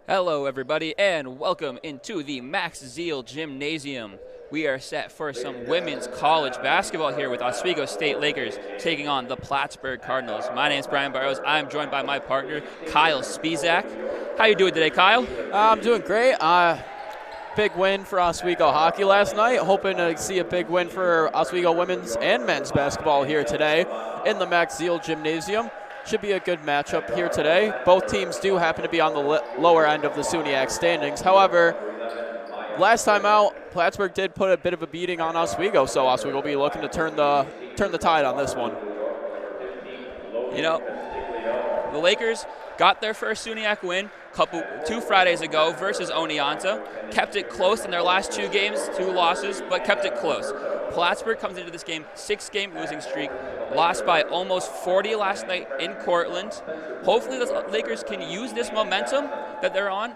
Hello, everybody, and welcome into the Max Zeal Gymnasium. We are set for some women's college basketball here with Oswego State Lakers taking on the Plattsburgh Cardinals. My name is Brian Barrows. I'm joined by my partner, Kyle Spizak. How you doing today, Kyle? I'm doing great. Big win for Oswego hockey last night. Hoping to see a big win for Oswego women's and men's basketball here today in the Max Zeal Gymnasium. Should be a good matchup here today. Both teams do happen to be on the lower end of the SUNYAC standings. However, last time out, Plattsburgh did put a bit of a beating on Oswego, so Oswego will be looking to turn the tide on this one. You know, the Lakers got their first SUNYAC win 2 Fridays ago versus Oneonta. Kept it close in their last 2 games, 2 losses, but kept it close. Plattsburgh comes into this game 6-game losing streak, lost by almost 40 last night in Cortland. Hopefully the Lakers can use this momentum that they're on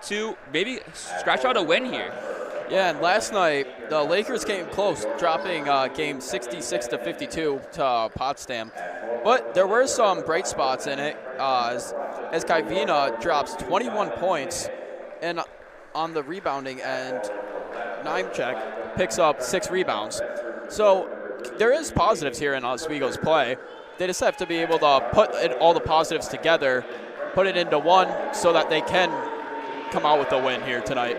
to maybe scratch out a win here. Yeah, and last night the Lakers came close, dropping game 66-52 to Potsdam. But there were some bright spots in it as Kaivina drops 21 points, and on the rebounding end, Nimechek picks up 6 rebounds. So there is positives here in Oswego's play. They just have to be able to put all the positives together, put it into one so that they can come out with a win here tonight.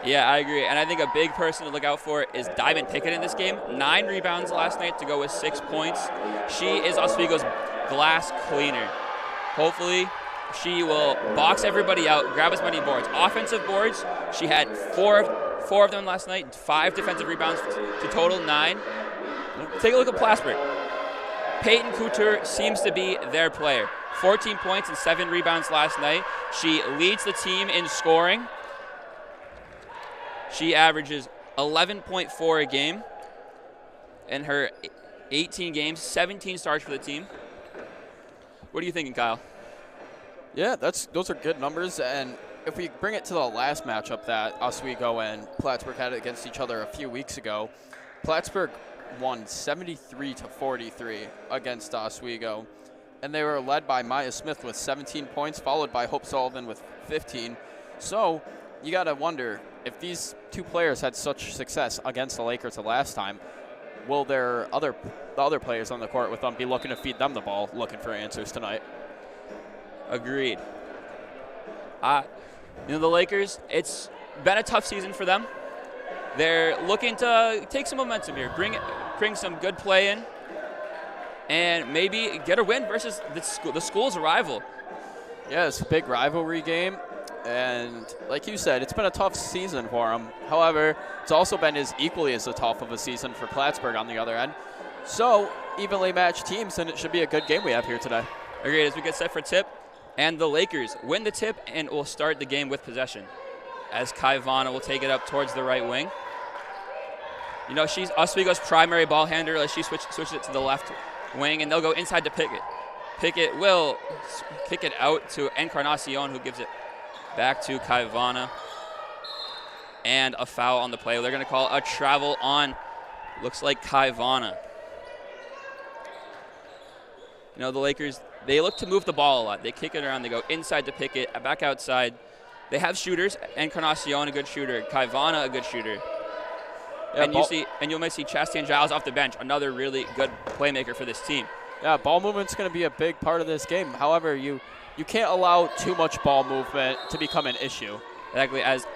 Yeah, I agree. And I think a big person to look out for is Diamond Pickett in this game. 9 rebounds last night to go with 6 points. She is Oswego's glass cleaner. Hopefully, she will box everybody out, grab as many boards. Offensive boards, she had four of them last night, 5 defensive rebounds to total 9. Take a look at Plattsburgh. Peyton Couture seems to be their player. 14 points and 7 rebounds last night. She leads the team in scoring. She averages 11.4 a game in her 18 games, 17 starts for the team. What are you thinking, Kyle? Yeah, those are good numbers. And if we bring it to the last matchup that Oswego and Plattsburgh had against each other a few weeks ago, Plattsburgh won 73-43 against Oswego. And they were led by Maya Smith with 17 points, followed by Hope Sullivan with 15. So you got to wonder, if these 2 players had such success against the Lakers the last time, will the other players on the court with them be looking to feed them the ball, looking for answers tonight? Agreed. The Lakers, it's been a tough season for them. They're looking to take some momentum here, bring some good play in, and maybe get a win versus the school's rival. Yeah, it's a big rivalry game. And like you said, it's been a tough season for them. However, it's also been equally as tough of a season for Plattsburgh on the other end. So, evenly matched teams, and it should be a good game we have here today. Agreed. As we get set for tip, and the Lakers win the tip and will start the game with possession. As Kaivana will take it up towards the right wing. You know, she's Oswego's primary ball handler as she switches it to the left wing, and they'll go inside to Pickett. Pickett will kick it out to Encarnacion, who gives it back to Kaivana. And a foul on the play. They're going to call a travel on, looks like Kaivana. You know, the Lakers, they look to move the ball a lot. They kick it around. They go inside to Pickett, back outside. They have shooters. Encarnacion, a good shooter. Kaivana, a good shooter. Yeah, and you might see Chastain Giles off the bench, another really good playmaker for this team. Yeah, ball movement's going to be a big part of this game. However, you can't allow too much ball movement to become an issue. Exactly, as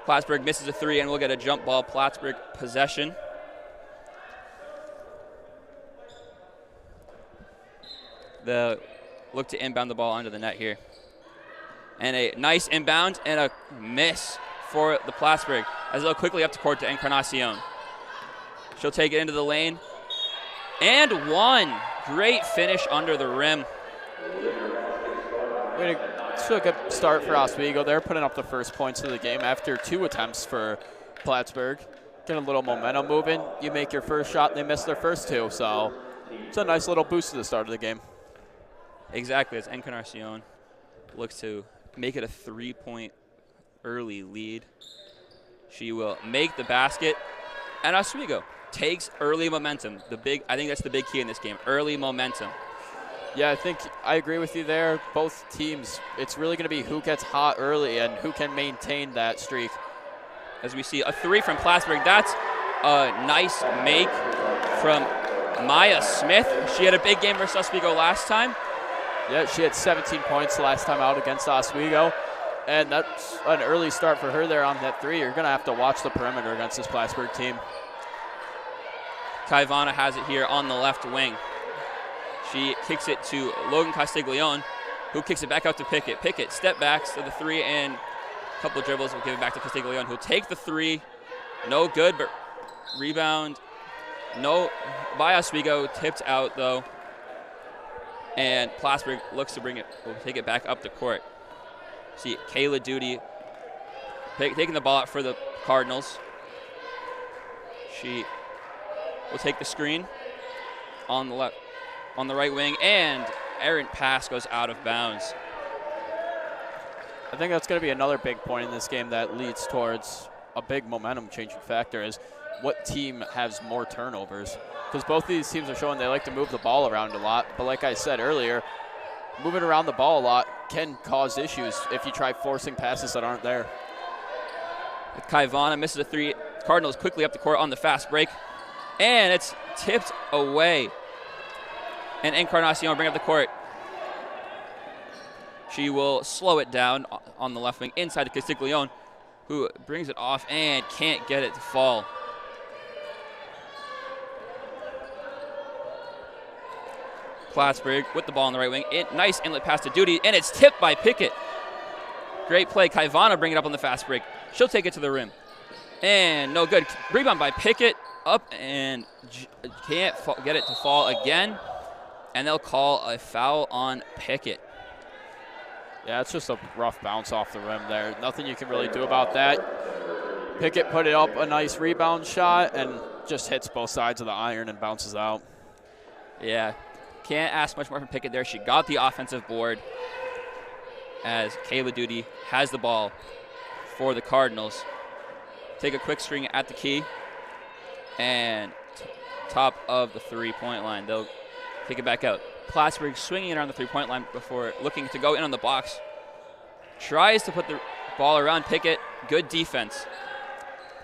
Plattsburgh misses a 3, and we'll get a jump ball. Plattsburgh possession. They look to inbound the ball onto the net here. And a nice inbound and a miss for the Plattsburgh as they'll quickly up the court to Encarnacion. She'll take it into the lane. And one. Great finish under the rim. It's a good start for Oswego. They're putting up the first points of the game after 2 attempts for Plattsburgh. Getting a little momentum moving. You make your first shot, and they miss their first 2. So it's a nice little boost to the start of the game. Exactly, as Encarnacion looks to make it a 3-point early lead. She will make the basket, and Oswego takes early momentum. I think that's the big key in this game, early momentum. Yeah, I think I agree with you there. Both teams, it's really going to be who gets hot early and who can maintain that streak. As we see a 3 from Plattsburgh. That's a nice make from Maya Smith. She had a big game versus Oswego last time. Yeah, she had 17 points last time out against Oswego. And that's an early start for her there on that 3. You're going to have to watch the perimeter against this Plattsburgh team. Kaivana has it here on the left wing. She kicks it to Logan Castiglione, who kicks it back out to Pickett. Pickett step backs to the 3 and a couple dribbles will give it back to Castiglione, who'll take the 3. No good, but rebound. No, by Oswego, tipped out though. And Plattsburgh looks to will take it back up the court. See Kayla Duty taking the ball out for the Cardinals. She will take the screen on the right wing, and errant pass goes out of bounds. I think that's going to be another big point in this game that leads towards a big momentum changing factor is what team has more turnovers. Because both of these teams are showing they like to move the ball around a lot, but like I said earlier, moving around the ball a lot can cause issues if you try forcing passes that aren't there. Kaivana misses a 3. Cardinals quickly up the court on the fast break, and it's tipped away. And Encarnacion bring up the court. She will slow it down on the left wing inside to Castiglione, who brings it off and can't get it to fall. Plattsburgh with the ball on the right wing. Nice inlet pass to Duty, and it's tipped by Pickett. Great play. Kaivana bring it up on the fast break. She'll take it to the rim. And no good. Rebound by Pickett. Up and can't get it to fall again. And they'll call a foul on Pickett. Yeah, it's just a rough bounce off the rim there. Nothing you can really do about that. Pickett put it up a nice rebound shot and just hits both sides of the iron and bounces out. Yeah, can't ask much more from Pickett there. She got the offensive board as Kayla Duty has the ball for the Cardinals. Take a quick string at the key and top of the three-point line. They'll take it back out. Plattsburgh swinging it around the three-point line before looking to go in on the box. Tries to put the ball around Pickett. Good defense.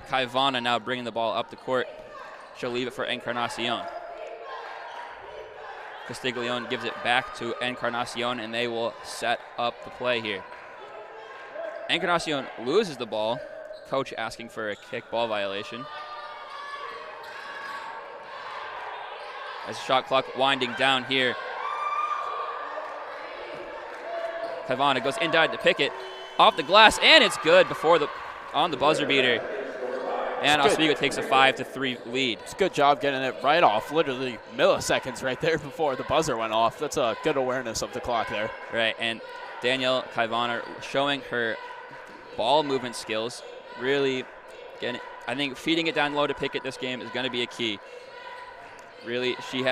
Kaivana now bringing the ball up the court. She'll leave it for Encarnacion. Castiglione gives it back to Encarnacion, and they will set up the play here. Encarnacion loses the ball. Coach asking for a kick ball violation. As the shot clock winding down here. Kaivana goes inside to Pickett. Off the glass, and it's good on the buzzer beater. And Oswego takes a 5-3 lead. It's a good job getting it right off, literally milliseconds right there before the buzzer went off. That's a good awareness of the clock there. Right, and Danielle Kaivana showing her ball movement skills. Really getting, I think feeding it down low to Pickett this game is going to be a key. Really, she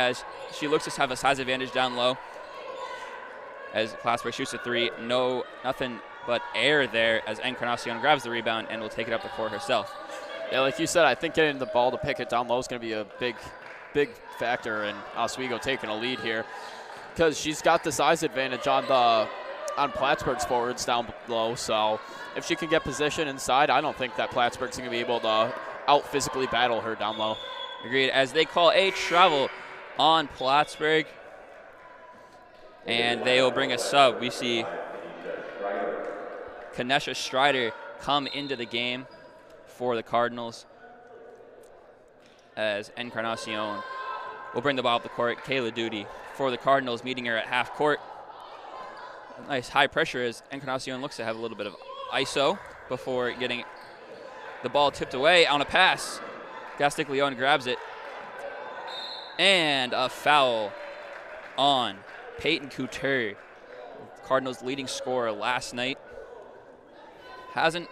looks to have a size advantage down low. As Plattsburgh shoots a 3, nothing but air there as Encarnacion grabs the rebound and will take it up the court herself. Yeah, like you said, I think getting the ball to Pickett down low is going to be a big factor in Oswego taking a lead here, because she's got the size advantage on Plattsburgh's forwards down low. So if she can get position inside, I don't think that Plattsburgh's going to be able to out physically battle her down low. Agreed. As they call a travel on Plattsburgh, and they will bring a sub. We see Kanesha Strider come into the game for the Cardinals, as Encarnacion will bring the ball up the court. Kayla Duty for the Cardinals, meeting her at half court. Nice high pressure as Encarnacion looks to have a little bit of ISO before getting the ball tipped away on a pass. Castiglione grabs it. And a foul on Peyton Couture, Cardinals' leading scorer last night. Hasn't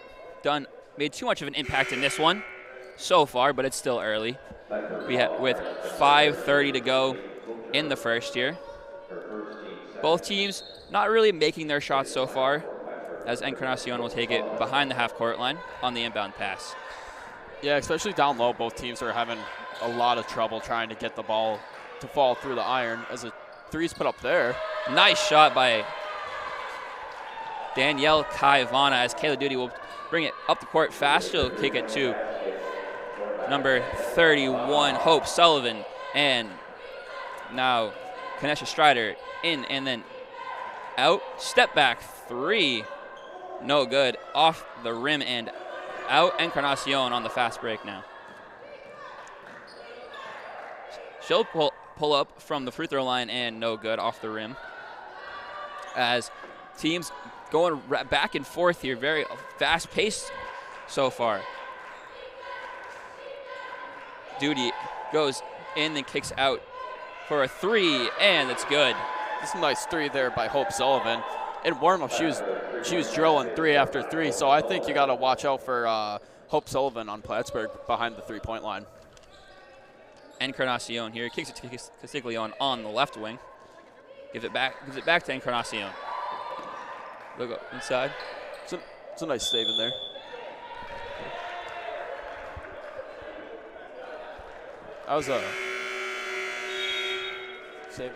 made too much of an impact in this one so far, but it's still early. With 5:30 to go in the first here. Both teams not really making their shots so far, as Encarnacion will take it behind the half-court line on the inbound pass. Yeah, especially down low, both teams are having a lot of trouble trying to get the ball to fall through the iron. As a threes put up there. Nice shot by Danielle Kaivana as Kayla Duty will bring it up the court fast. She'll kick it to number 31, Hope Sullivan. And now Kanesha Strider in and then out. Step back three. No good. Off the rim and out. Encarnacion on the fast break now. She'll pull up from the free throw line and no good off the rim. As teams going back and forth here, very fast paced so far. Duty goes in and kicks out for a three, and it's good. This is a nice three there by Hope Sullivan. In warm-up, she was drilling three after three, so I think you got to watch out for Hope Sullivan on Plattsburgh behind the three-point line. Encarnacion here kicks it to Castiglione on the left wing. Gives it back to Encarnacion. They'll go inside. It's a nice save in there. That was a save.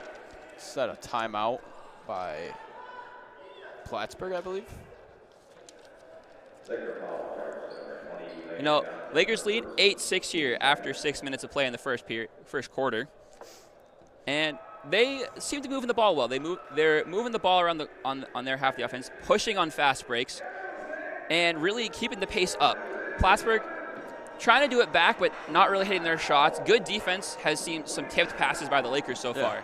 Set a timeout by Plattsburgh, I believe. You know, Lakers lead 8-6 here after 6 minutes of play in the first quarter, and they seem to be moving the ball well. They're moving the ball around on their half of the offense, pushing on fast breaks, and really keeping the pace up. Plattsburgh trying to do it back, but not really hitting their shots. Good defense has seen some tipped passes by the Lakers so far.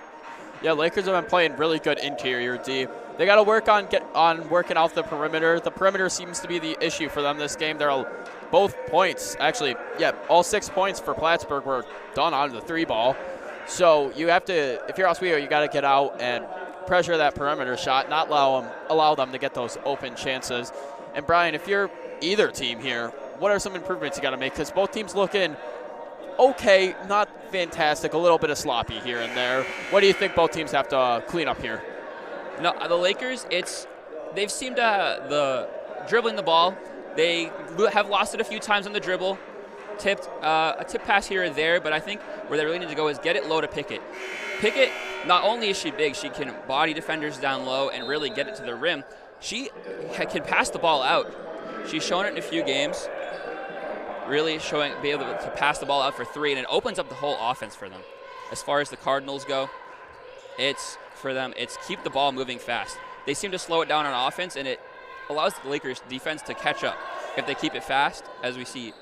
Yeah, Lakers have been playing really good interior D. They got to work on working out the perimeter. The perimeter seems to be the issue for them this game. Both points, actually, all 6 points for Plattsburgh were done on the three ball. So you have to, if you're Oswego, you got to get out and pressure that perimeter shot, not allow them to get those open chances. And Brian, if you're either team here, what are some improvements you got to make? Because both teams looking okay, not fantastic, a little bit of sloppy here and there. What do you think both teams have to clean up here? No, the Lakers, they've seemed to dribbling the ball. They have lost it a few times on the dribble. A tip pass here or there, but I think where they really need to go is get it low to Pickett. Pickett, not only is she big, she can body defenders down low and really get it to the rim. She can pass the ball out. She's shown it in a few games, really be able to pass the ball out for three, and it opens up the whole offense for them. As far as the Cardinals go, it's keep the ball moving fast. They seem to slow it down on offense, and it allows the Lakers defense to catch up if they keep it fast, as we see.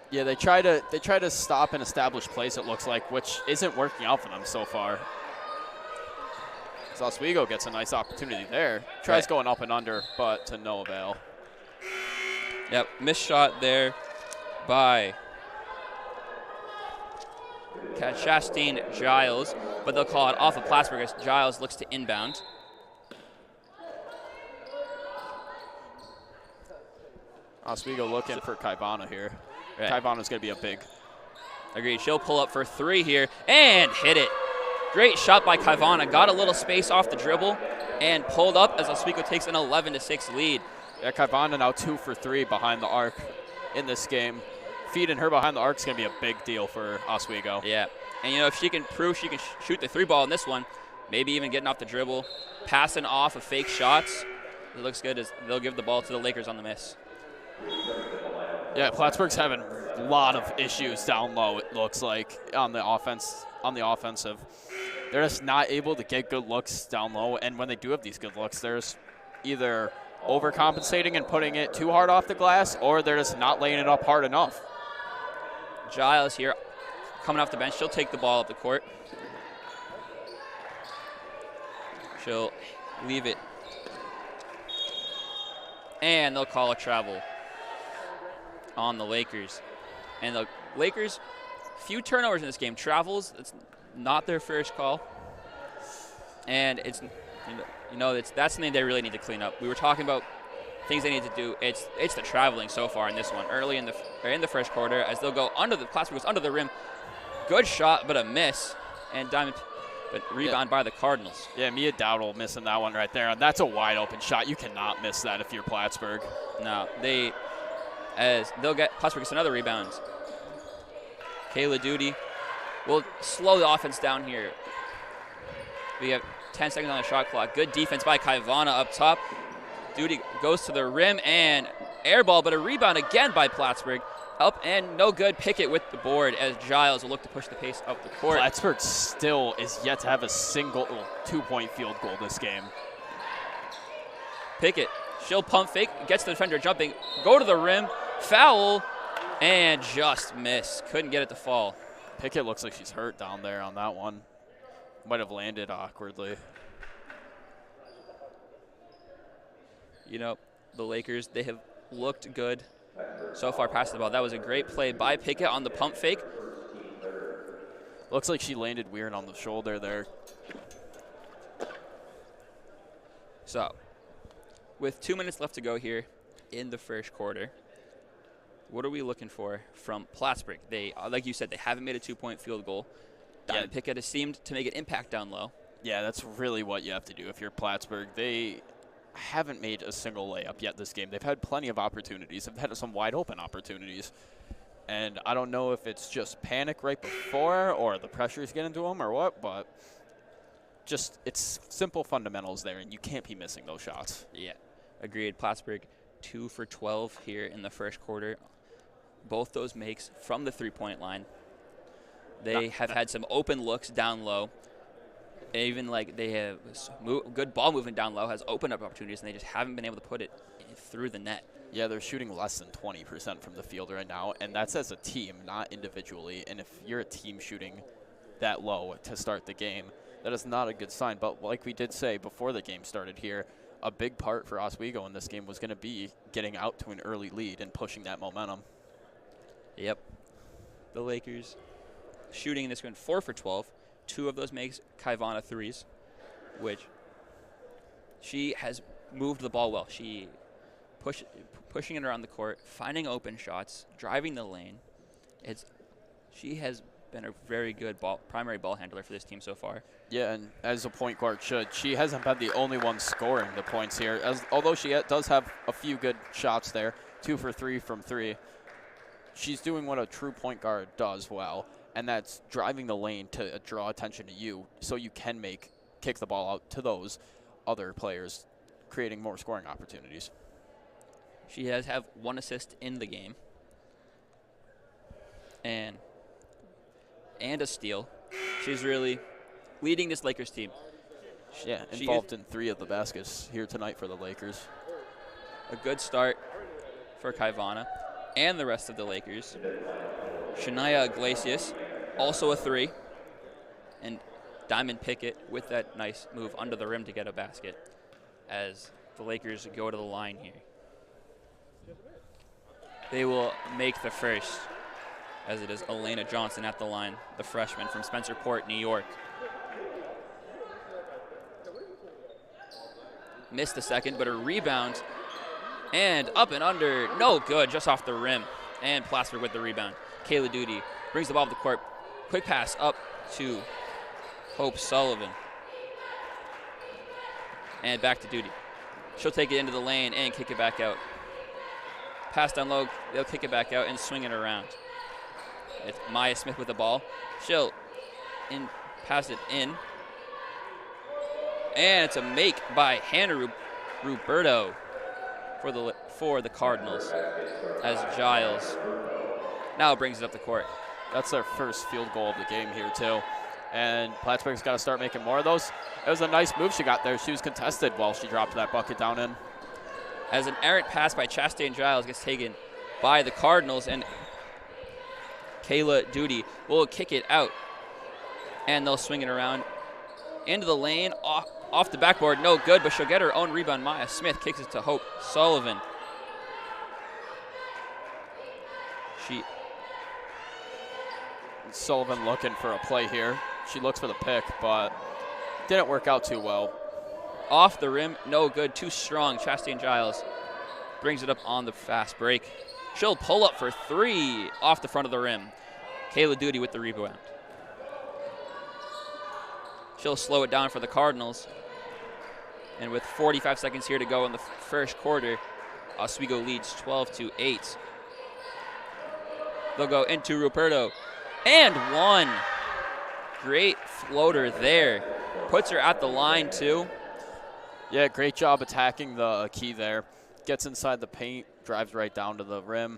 Yeah, they try to stop and establish plays, it looks like, which isn't working out for them so far. So Oswego gets a nice opportunity there. Tries going up and under, but to no avail. Yep, missed shot there by Chastine Giles, but they'll call it off of Plattsburgh as Giles looks to inbound. Oswego looking for Kaivana here. Right. Kaivana's going to be a big. Agreed. She'll pull up for three here and hit it. Great shot by Kaivana. Got a little space off the dribble and pulled up as Oswego takes an 11-6 lead. Yeah, Kaivana now 2 for 3 behind the arc in this game. Feeding her behind the arc is going to be a big deal for Oswego. Yeah, and if she can prove she can shoot the three ball in this one, maybe even getting off the dribble, passing off of fake shots, it looks good as they'll give the ball to the Lakers on the miss. Yeah, Plattsburgh's having a lot of issues down low, it looks like, on the offensive. They're just not able to get good looks down low, and when they do have these good looks, there's either overcompensating and putting it too hard off the glass, or they're just not laying it up hard enough. Giles here coming off the bench. She'll take the ball up the court. She'll leave it. And they'll call a travel on the Lakers. And the Lakers, few turnovers in this game. Travels, it's not their first call. And it's that's something they really need to clean up. We were talking about things they need to do. It's the traveling so far in this one. Early in the first quarter, as they'll go under the Plattsburgh goes under the rim. Good shot, but a miss. And rebound by the Cardinals. Yeah, Mia Dowdle missing that one right there. And that's a wide open shot. You cannot miss that if you're Plattsburgh. No, Plattsburgh gets another rebound. Kayla Duty will slow the offense down here. We have 10 seconds on the shot clock. Good defense by Kaivana up top. Duty goes to the rim and air ball, but a rebound again by Plattsburgh. Up and no good. Pickett with the board as Giles will look to push the pace up the court. Plattsburgh still is yet to have a single 2-point field goal this game. Pickett, she'll pump fake, gets the defender jumping, go to the rim, foul, and just miss. Couldn't get it to fall. Pickett looks like she's hurt down there on that one. Might have landed awkwardly. You know, the Lakers, they have looked good so far past the ball. That was a great play by Pickett on the pump fake. Looks like she landed weird on the shoulder there. So, with 2 minutes left to go here in the first quarter, what are we looking for from Plattsburgh? They, like you said, they haven't made a 2-point field goal. Diamond Pickett has seemed to make an impact down low. Yeah, that's really what you have to do if you're Plattsburgh. They haven't made a single layup yet this game. They've had plenty of opportunities. They've had some wide open opportunities. And I don't know if it's just panic right before or the pressure's getting to them or what, but just it's simple fundamentals there, and you can't be missing those shots. Yeah, agreed. Plattsburgh 2 for 12 here in the first quarter. Both those makes from the three-point line. They have had some open looks down low. Even like they have good ball movement down low has opened up opportunities, and they just haven't been able to put it through the net. Yeah, they're shooting less than 20% from the field right now, and that's as a team, not individually. And if you're a team shooting that low to start the game, that is not a good sign. But like we did say before the game started here, a big part for Oswego in this game was going to be getting out to an early lead and pushing that momentum. Yep. The Lakers shooting in this one 4 for 12. 2 of those makes Kaivana threes, which she has moved the ball well. She pushing it around the court, finding open shots, driving the lane. She has been a very good primary ball handler for this team so far. Yeah, and as a point guard should. She hasn't been the only one scoring the points here, although she does have a few good shots there, 2 for 3 from 3. She's doing what a true point guard does well, and that's driving the lane to draw attention to you so you can kick the ball out to those other players, creating more scoring opportunities. She has 1 assist in the game and a steal. She's really leading this Lakers team. Yeah, involved in 3 of the baskets here tonight for the Lakers. A good start for Kaivana and the rest of the Lakers. Shania Iglesias, also a 3. And Diamond Pickett with that nice move under the rim to get a basket as the Lakers go to the line here. They will make the first, as it is Elena Johnson at the line, the freshman from Spencerport, New York. Missed the second, but a rebound. And up and under, no good, just off the rim. And Plattsburgh with the rebound. Kayla Duty brings the ball to the court. Quick pass up to Hope Sullivan. And back to Duty. She'll take it into the lane and kick it back out. Pass down low, they'll kick it back out and swing it around. It's Maya Smith with the ball. She'll pass it in. And it's a make by Hannah Ruberto for the Cardinals as Giles now brings it up the court. That's their first field goal of the game here too. And Plattsburgh's got to start making more of those. It was a nice move she got there. She was contested while she dropped that bucket down in. As an errant pass by Chastain Giles gets taken by the Cardinals, and Kayla Duty will kick it out. And they'll swing it around into the lane, off the backboard, no good, but she'll get her own rebound. Maya Smith kicks it to Hope Sullivan. Sullivan looking for a play here. She looks for the pick, but didn't work out too well. Off the rim, no good, too strong. Chastain Giles brings it up on the fast break. She'll pull up for 3 off the front of the rim. Kayla Duty with the rebound. She'll slow it down for the Cardinals. And with 45 seconds here to go in the first quarter, Oswego leads 12-8. They'll go into Ruperto. And 1. Great floater there puts her at the line too. Yeah, great job attacking the key there. Gets inside the paint, drives right down to the rim.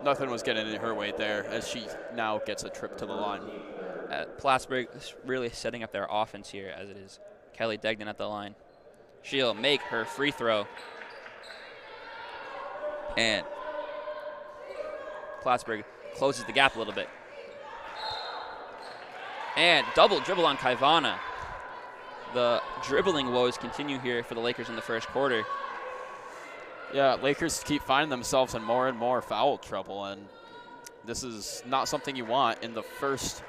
Nothing was getting in her way there as she now gets a trip to the line. Plattsburgh is really setting up their offense here as it is Kelly Degnan at the line. She'll make her free throw. And Plattsburgh closes the gap a little bit. And double dribble on Kaivana. The dribbling woes continue here for the Lakers in the first quarter. Yeah, Lakers keep finding themselves in more and more foul trouble, and this is not something you want in the first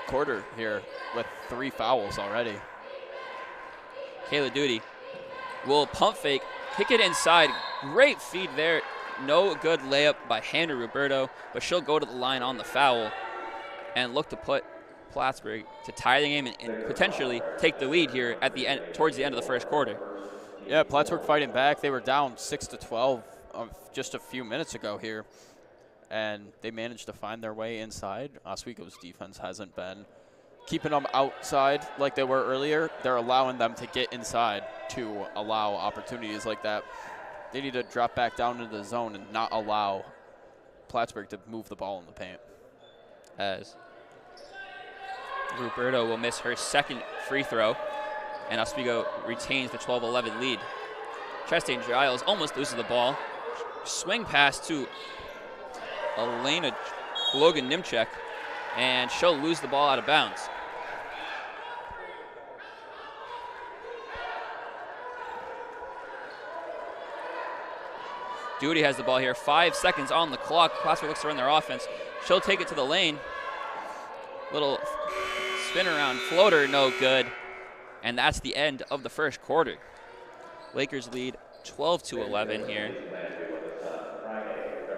quarter here with 3 fouls already. Kayla Duty will pump fake, kick it inside. Great feed there. No good layup by Hannah Roberto, but she'll go to the line on the foul and look to put Plattsburgh to tie the game and potentially take the lead here at the end, towards the end of the first quarter. Yeah, Plattsburgh fighting back. They were down 6-12 just a few minutes ago here, and they managed to find their way inside. Oswego's defense hasn't been keeping them outside like they were earlier. They're allowing them to get inside to allow opportunities like that. They need to drop back down into the zone and not allow Plattsburgh to move the ball in the paint. As Roberto will miss her second free throw, and Oswego retains the 12-11 lead. Chastain Giles almost loses the ball. Swing pass to Elena Logan Nimchek, and she'll lose the ball out of bounds. Duty has the ball here. 5 seconds on the clock. Plattsburgh looks to run their offense. She'll take it to the lane. Little spin around floater, no good. And that's the end of the first quarter. Lakers lead 12-11 here.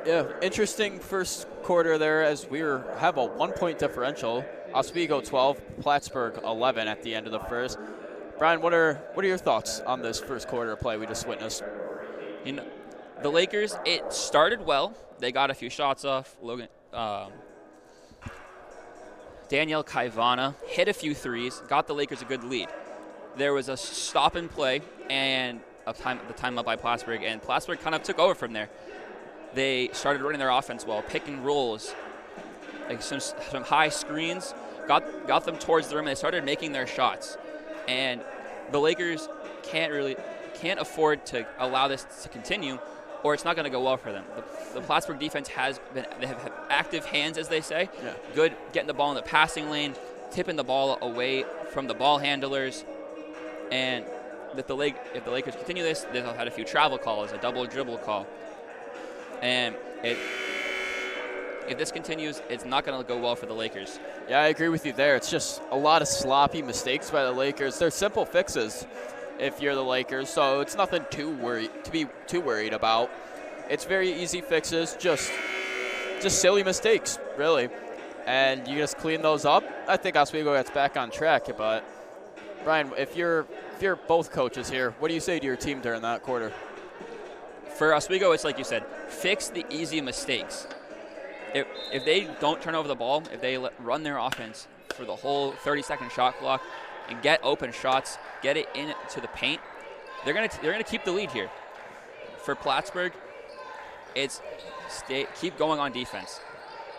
Yeah, interesting first quarter there as we have a 1-point differential. Oswego 12, Plattsburgh 11 at the end of the first. Brian, what are your thoughts on this first quarter of play we just witnessed? You know, the Lakers, it started well. They got a few shots off. Danielle Kaivana hit a few threes, got the Lakers a good lead. There was a stop and play and the timeout by Plattsburgh, and Plattsburgh kind of took over from there. They started running their offense well, pick and rolls, like some high screens, got them towards the rim, and they started making their shots. And the Lakers can't afford to allow this to continue, or it's not going to go well for them. The Plattsburgh defense they have had active hands, as they say. Yeah. Good getting the ball in the passing lane, tipping the ball away from the ball handlers. And if the Lakers continue this, they'll have had a few travel calls, a double dribble call. And if this continues, it's not going to go well for the Lakers. Yeah, I agree with you there. It's just a lot of sloppy mistakes by the Lakers. They're simple fixes if you're the Lakers, so it's nothing to be too worried about. It's very easy fixes, just silly mistakes, really. And you just clean those up. I think Oswego gets back on track. But Brian, if you're both coaches here, what do you say to your team during that quarter? For Oswego, it's like you said, fix the easy mistakes. If they don't turn over the ball, if they run their offense for the whole 30-second shot clock and get open shots, get it into the paint, they're gonna keep the lead here. For Plattsburgh, it's keep going on defense.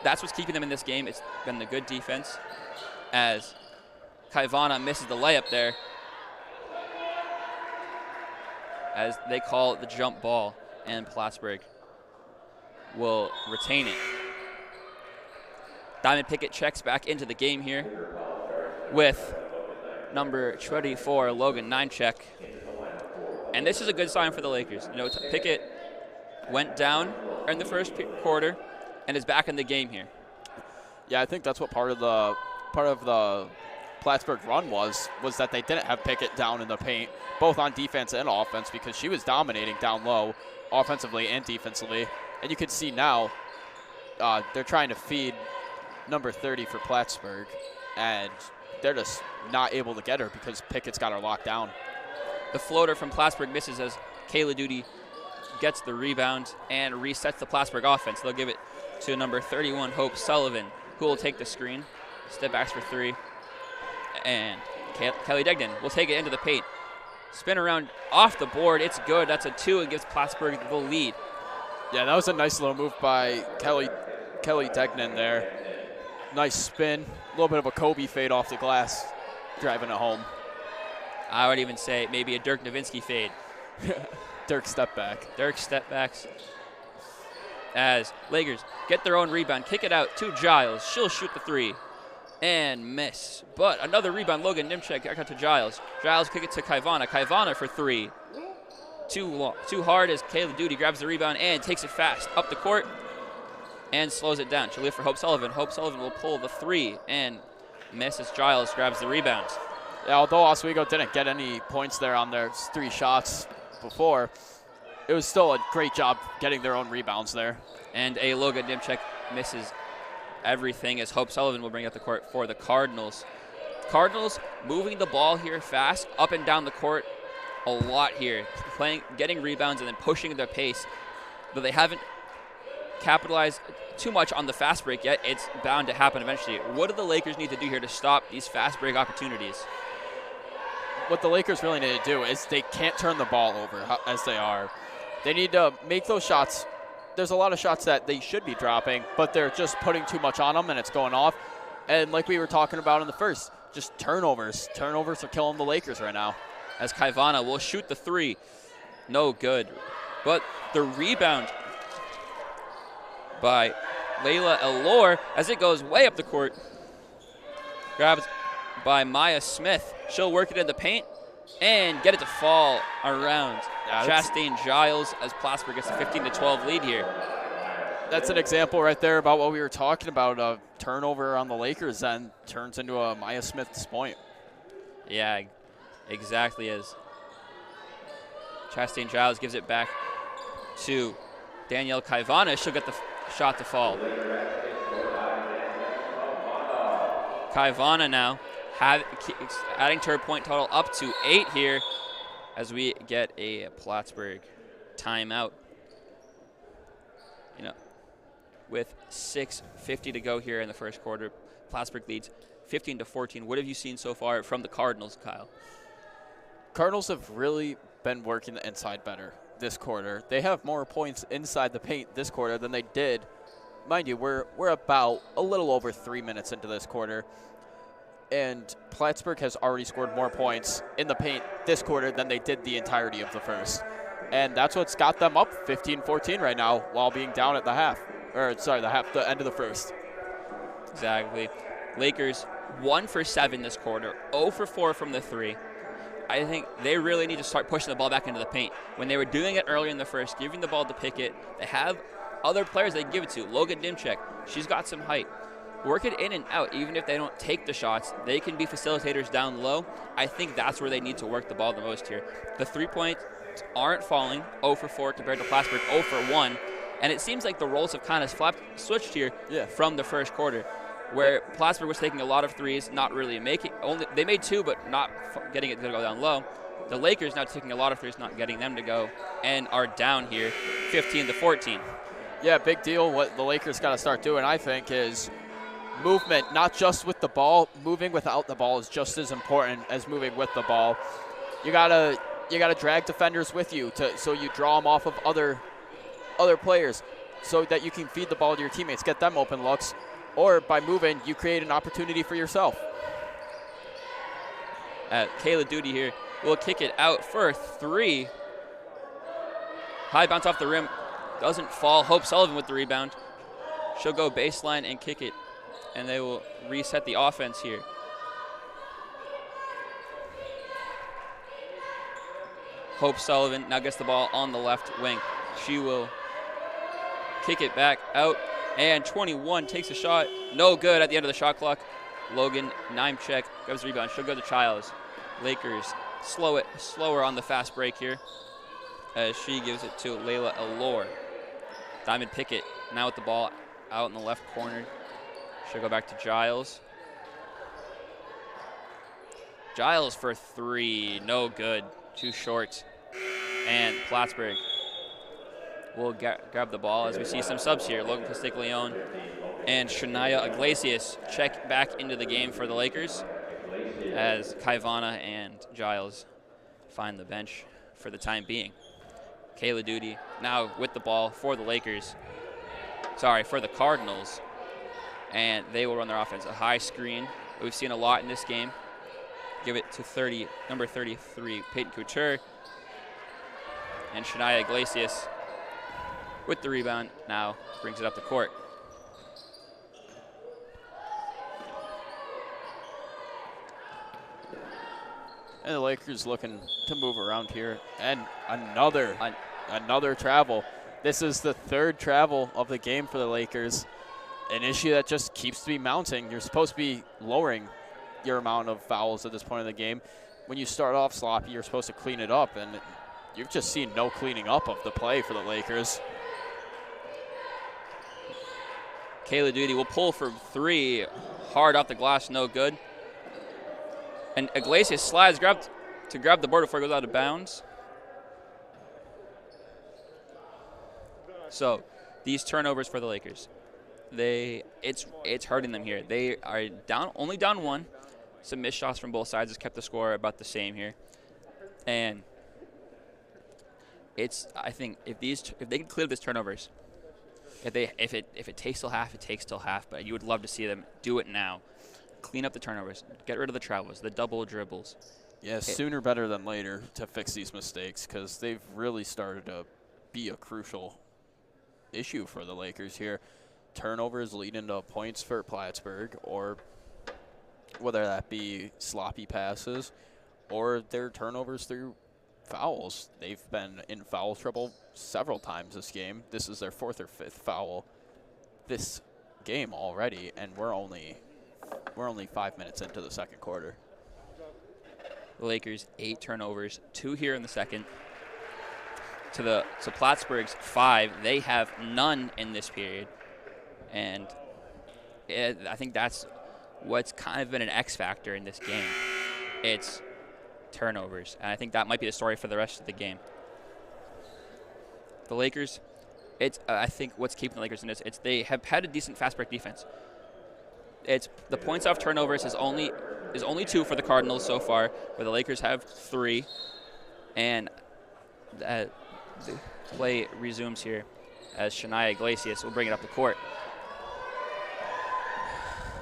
That's what's keeping them in this game. It's been the good defense. As Kaivana misses the layup there, as they call it the jump ball, and Plattsburgh will retain it. Diamond Pickett checks back into the game here with number 24, Logan Ninecheck. And this is a good sign for the Lakers. You know, Pickett went down in the first quarter and is back in the game here. Yeah, I think that's what part of the Plattsburgh run was that they didn't have Pickett down in the paint, both on defense and offense, because she was dominating down low, offensively and defensively. And you can see now they're trying to feed number 30 for Plattsburgh, and they're just not able to get her because Pickett's got her locked down. The floater from Plattsburgh misses as Kayla Duty gets the rebound and resets the Plattsburgh offense. They'll give it to number 31, Hope Sullivan, who will take the screen. Step backs for three. And Kelly Degnan will take it into the paint. Spin around off the board. It's good. That's a 2 and gives Plattsburgh the lead. Yeah, that was a nice little move by Kelly Degnan there. Nice spin. A little bit of a Kobe fade off the glass, driving it home. I would even say maybe a Dirk Nowitzki fade. Dirk step back. Dirk step backs. As Lakers get their own rebound, kick it out to Giles. She'll shoot the 3 and miss. But another rebound, Logan Nimchek back out to Giles. Giles kick it to Kaivana. Kaivana for 3. Too hard as Kayla Duty grabs the rebound and takes it fast up the court and slows it down. She'll leave for Hope Sullivan. Hope Sullivan will pull the 3 and miss as Giles grabs the rebound. Yeah, although Oswego didn't get any points there on their 3 shots before, it was still a great job getting their own rebounds there. And a Logan Nimchek misses everything as Hope Sullivan will bring up the court for the Cardinals. Cardinals moving the ball here fast, up and down the court a lot here, getting rebounds and then pushing their pace. Though they haven't capitalized too much on the fast break yet, it's bound to happen eventually. What do the Lakers need to do here to stop these fast break opportunities? What the Lakers really need to do is they can't turn the ball over as they are. They need to make those shots. There's a lot of shots that they should be dropping, but they're just putting too much on them and it's going off. And like we were talking about in the first, just turnovers. Turnovers are killing the Lakers right now. As Kaivana will shoot the 3. No good. But the rebound by Layla Elor as it goes way up the court. Grabs by Maya Smith. She'll work it in the paint and get it to fall around Chastain Giles as Plattsburgh gets a 15-12 lead here. That's an example right there about what we were talking about. A turnover on the Lakers then turns into a Maya Smith's point. Yeah, exactly as Chastain Giles gives it back to Danielle Kaivana. She'll get the shot to fall. Kaivana now adding to her point total up to 8 here as we get a Plattsburgh timeout. With 6:50 to go here in the first quarter, Plattsburgh leads 15-14. What have you seen so far from the Cardinals, Kyle? Cardinals have really been working the inside better this quarter. They have more points inside the paint this quarter than they did. Mind you, we're about a little over 3 minutes into this quarter, and Plattsburgh has already scored more points in the paint this quarter than they did the entirety of the first. And that's what's got them up 15-14 right now while being down at the the end of the first. Exactly. Lakers 1 for 7 this quarter, 0 for 4 from the 3. I think they really need to start pushing the ball back into the paint. When they were doing it earlier in the first, giving the ball to Pickett, they have other players they can give it to. Logan Dimchek, she's got some height. Work it in and out. Even if they don't take the shots, they can be facilitators down low. I think that's where they need to work the ball the most here. The 3-point aren't falling, 0 for 4 compared to Plattsburgh, 0 for 1. And it seems like the roles have kind of switched here from the first quarter, where Plattsburgh was taking a lot of threes, not really making. They made 2, but not getting it to go down low. The Lakers now taking a lot of threes, not getting them to go, and are down here 15-14. Yeah, big deal. What the Lakers got to start doing, I think, is movement, not just with the ball. Moving without the ball is just as important as moving with the ball. You gotta drag defenders with you so you draw them off of other players so that you can feed the ball to your teammates, get them open looks, or by moving, you create an opportunity for yourself. Kayla Duty here will kick it out for 3. High bounce off the rim, doesn't fall. Hope Sullivan with the rebound. She'll go baseline and kick it, and they will reset the offense here. Hope Sullivan now gets the ball on the left wing. She will kick it back out, and 21 takes a shot. No good at the end of the shot clock. Logan Nimchek grabs the rebound. She'll go to Childs. Lakers slower on the fast break here as she gives it to Layla Elor. Diamond Pickett now with the ball out in the left corner. She'll go back to Giles. Giles for 3, no good, too short. And Plattsburgh will grab the ball as we see some subs here. Logan Castiglione and Shania Iglesias check back into the game for the Lakers. as Kaivana and Giles find the bench for the time being. Kayla Duty now with the ball for the Lakers. Sorry, for the Cardinals. And they will run their offense. A high screen that we've seen a lot in this game. Give it to number 33, Peyton Couture. And Shania Iglesias with the rebound now brings it up the court. And the Lakers looking to move around here. And another travel. This is the third travel of the game for the Lakers. An issue that just keeps to be mounting. You're supposed to be lowering your amount of fouls at this point in the game. When you start off sloppy, you're supposed to clean it up, and you've just seen no cleaning up of the play for the Lakers. Kayla Duty will pull for 3. Hard off the glass, no good. And Iglesias slides to grab the board before it goes out of bounds. So these turnovers for the Lakers, it's hurting them here. They are only down 1. Some missed shots from both sides has kept the score about the same here. And I think if they can clear these turnovers, if it takes till half, it takes till half. But you would love to see them do it now. Clean up the turnovers, get rid of the travels, the double dribbles. Yeah, sooner better than later to fix these mistakes, because they've really started to be a crucial issue for the Lakers here. Turnovers lead into points for Plattsburgh, or whether that be sloppy passes or their turnovers through fouls. They've been in foul trouble several times this game. This is their 4th or 5th foul this game already, and we're only 5 minutes into the second quarter. The Lakers 8 turnovers, 2 here in the second. To Plattsburgh's 5, they have none in this period, and I think that's what's kind of been an X factor in this game. It's turnovers, and I think that might be the story for the rest of the game. The Lakers, I think what's keeping the Lakers in this, they have had a decent fast break defense. It's the points off turnovers is only 2 for the Cardinals so far, where the Lakers have 3, and the play resumes here as Shania Iglesias will bring it up the court.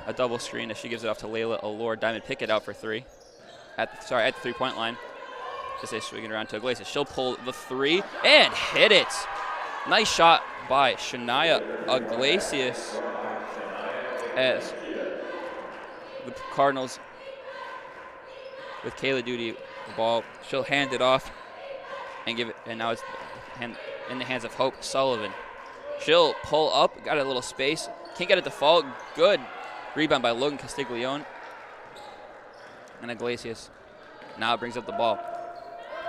A double screen as she gives it off to Layla Allure. Diamond Pickett out for 3 at the 3-point line. Just they swing it around to Iglesias. She'll pull the 3 and hit it. Nice shot by Shania Iglesias as the Cardinals with Kayla Duty the ball. She'll hand it off and give it, and now it's in the hands of Hope Sullivan. She'll pull up, got a little space, can't get it to fall. Good rebound by Logan Castiglione. And Iglesias now brings up the ball.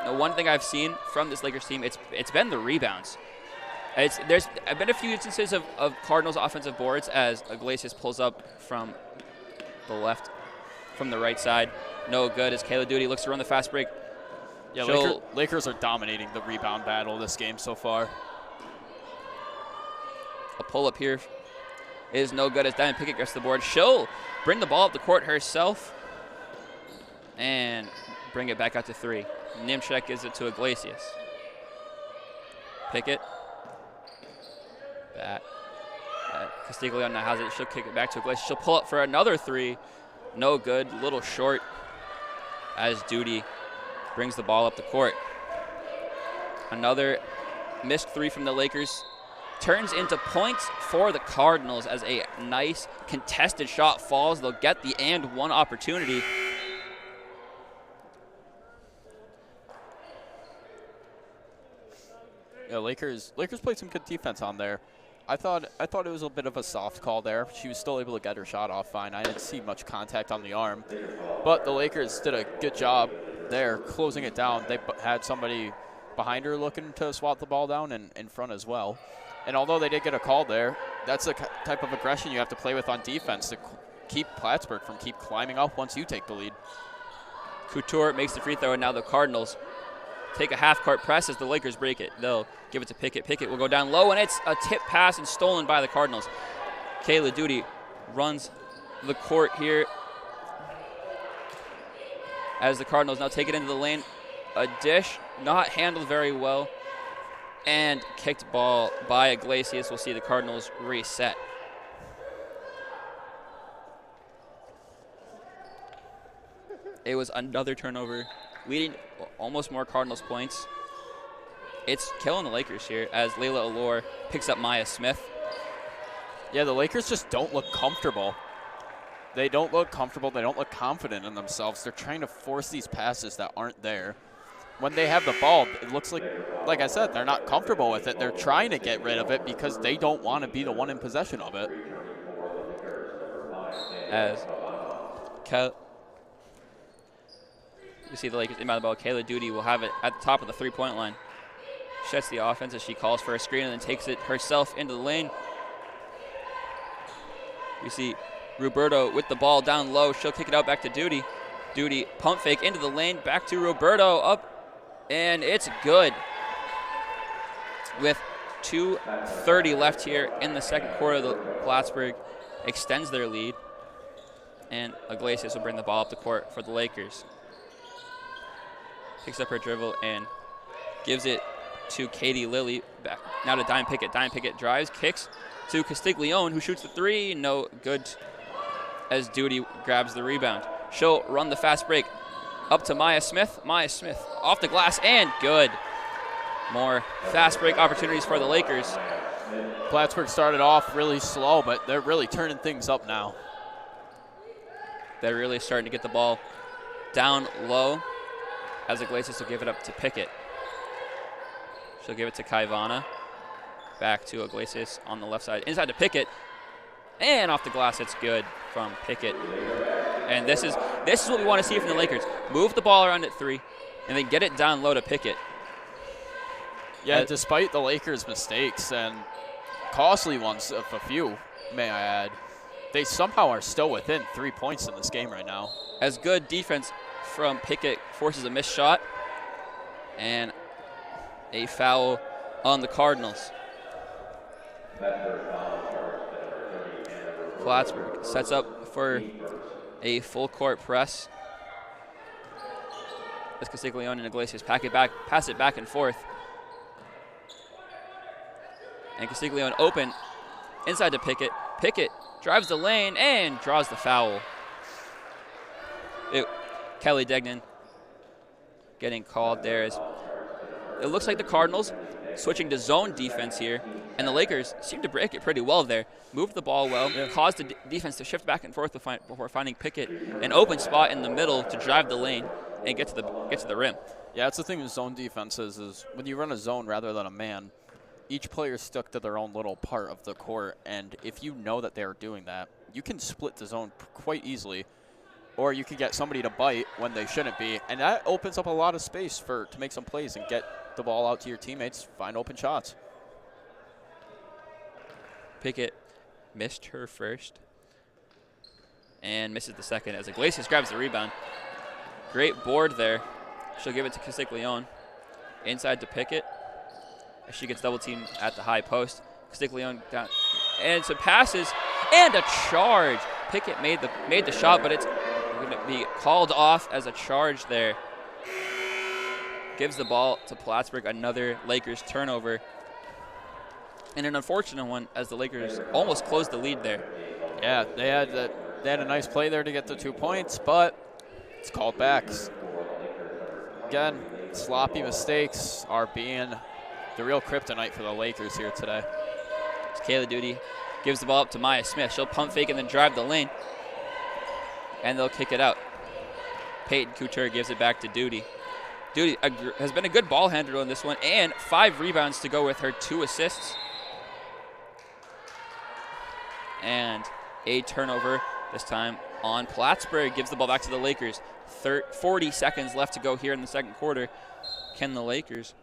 Now, one thing I've seen from this Lakers team, it's been the rebounds. There's been a few instances of Cardinals offensive boards as Iglesias pulls up from the left, from the right side. No good as Kayla Duty looks to run the fast break. Yeah, Lakers are dominating the rebound battle this game so far. A pull-up here is no good as Diamond Pickett gets the board. She'll bring the ball up the court herself and bring it back out to 3. Nimchek gives it to Iglesias. Pickett. Back. Castiglione now has it. She'll kick it back to Iglesias. She'll pull up for another 3. No good. Little short as Duty brings the ball up the court. Another missed 3 from the Lakers turns into points for the Cardinals as a nice contested shot falls. They'll get the and one opportunity. Yeah, Lakers played some good defense on there. I thought it was a bit of a soft call there. She was still able to get her shot off fine. I didn't see much contact on the arm. But the Lakers did a good job there closing it down. They had somebody behind her looking to swat the ball down and in front as well. And although they did get a call there, that's the type of aggression you have to play with on defense to keep Plattsburgh from keep climbing up once you take the lead. Couture makes the free throw, and now the Cardinals take a half-court press as the Lakers break it. They'll give it to Pickett. Pickett will go down low, and it's a tip pass and stolen by the Cardinals. Kayla Duty runs the court here. as the Cardinals now take it into the lane. A dish not handled very well, and kicked ball by Iglesias. We'll see the Cardinals reset. It was another turnover, leading almost more Cardinals points. It's killing the Lakers here as Layla Allure picks up Maya Smith. Yeah, the Lakers just don't look comfortable. They don't look comfortable. They don't look confident in themselves. They're trying to force these passes that aren't there. When they have the ball, it looks like I said, they're not comfortable with it. They're trying to get rid of it because they don't want to be the one in possession of it. As you see the Lakers inbound the ball. Kayla Duty will have it at the top of the three-point line. Shuts the offense as she calls for a screen and then takes it herself into the lane. We see Roberto with the ball down low. She'll kick it out back to Duty. Duty pump fake into the lane. Back to Roberto. Up. And it's good. With 2:30 left here in the second quarter, the Plattsburgh extends their lead. And Iglesias will bring the ball up the court for the Lakers. Picks up her dribble and gives it to Katie Lilly. Back now to Diamond Pickett. Diamond Pickett drives, kicks to Castiglione, who shoots the three. No good as Duty grabs the rebound. She'll run the fast break up to Maya Smith. Maya Smith off the glass and good. More fast break opportunities for the Lakers. Plattsburgh started off really slow, but they're really turning things up now. They're really starting to get the ball down low as Iglesias will give it up to Pickett. She'll give it to Kaivana. Back to Iglesias on the left side. Inside to Pickett. And off the glass, it's good from Pickett. And this is what we want to see from the Lakers. Move the ball around at three, and then get it down low to Pickett. Yeah, despite the Lakers' mistakes and costly ones of a few, may I add, they somehow are still within 3 points in this game right now. As good defense from Pickett forces a missed shot and a foul on the Cardinals. Plattsburgh sets up for a full court press. As Castiglione and Iglesias pass it back and forth. And Castiglione open inside to Pickett. Pickett drives the lane and draws the foul. Kelly Degnan getting called there. As it looks like the Cardinals switching to zone defense here, and the Lakers seem to break it pretty well there. Moved the ball well, caused the defense to shift back and forth before finding Pickett an open spot in the middle to drive the lane and get to the rim. Yeah, that's the thing with zone defenses is when you run a zone rather than a man, each player is stuck to their own little part of the court, and if you know that they're doing that, you can split the zone quite easily, or you can get somebody to bite when they shouldn't be, and that opens up a lot of space to make some plays and get the ball out to your teammates, find open shots. Pickett missed her first and misses the second as Iglesias grabs the rebound. Great board there. She'll give it to Castiglione. Inside to Pickett. She gets double teamed at the high post. Castiglione down. And some passes and a charge. Pickett made the shot, but it's going to be called off as a charge there. Gives the ball to Plattsburgh, another Lakers turnover. And an unfortunate one as the Lakers almost closed the lead there. Yeah, they had a nice play there to get the 2 points, but it's called back. Again, sloppy mistakes are being the real kryptonite for the Lakers here today. Kayla Duty gives the ball up to Maya Smith. She'll pump fake and then drive the lane. And they'll kick it out. Peyton Couture gives it back to Duty. Duty has been a good ball handler in this one, and 5 rebounds to go with her 2 assists. And a turnover this time on Plattsburgh. Gives the ball back to the Lakers. 40 seconds left to go here in the second quarter. Can the Lakers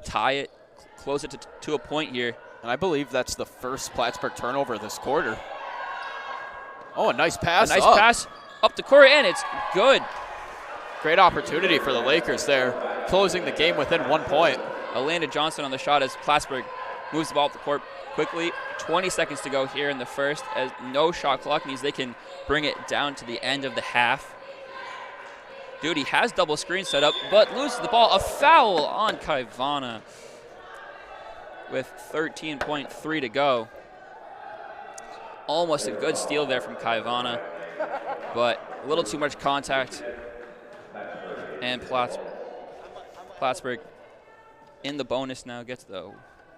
tie it, close it to a point here? And I believe that's the first Plattsburgh turnover this quarter. Oh, a nice pass. A nice pass up the court, and it's good. Great opportunity for the Lakers there, closing the game within 1 point. Alana Johnson on the shot as Plattsburgh moves the ball up the court quickly. 20 seconds to go here in the first, as no shot clock means they can bring it down to the end of the half. Duty has double screen set up, but loses the ball. A foul on Kaivana with 13.3 to go. Almost a good steal there from Kaivana, but a little too much contact. And Plattsburgh in the bonus now gets the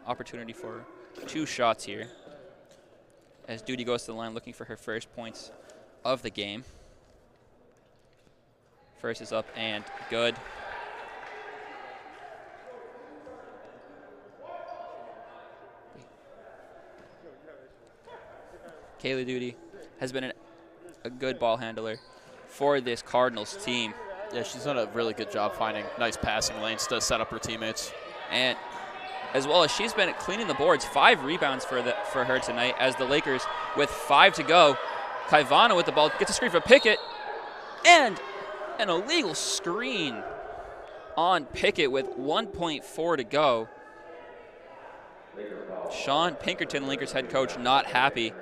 opportunity for 2 shots here as Duty goes to the line looking for her first points of the game. First is up and good. Kaylee Duty has been a good ball handler for this Cardinals team. Yeah, she's done a really good job finding nice passing lanes to set up her teammates. And as well as she's been cleaning the boards, 5 rebounds for her tonight as the Lakers with 5 to go. Kaivana with the ball gets a screen for Pickett, and an illegal screen on Pickett with 1.4 to go. Sean Pinkerton, Lakers head coach, not happy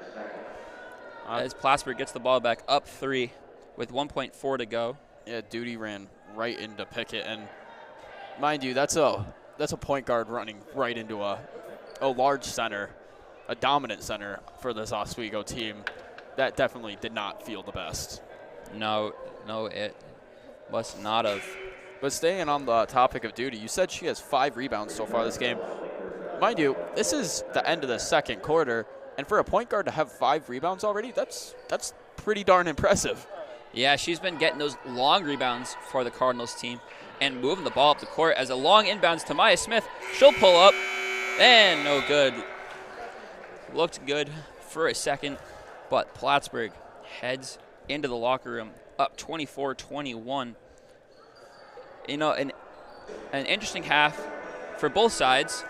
as Plattsburgh gets the ball back up 3 with 1.4 to go. Yeah, Duty ran right into Pickett, and mind you, that's a point guard running right into a large center, a dominant center for this Oswego team. That definitely did not feel the best. No, it must not have. But staying on the topic of Duty, you said she has 5 rebounds so far this game. Mind you, this is the end of the second quarter, and for a point guard to have 5 rebounds already, that's pretty darn impressive. Yeah, she's been getting those long rebounds for the Cardinals team and moving the ball up the court as a long inbounds to Maya Smith. She'll pull up, and no good. Looked good for a second, but Plattsburgh heads into the locker room up 24-21. You know, an interesting half for both sides.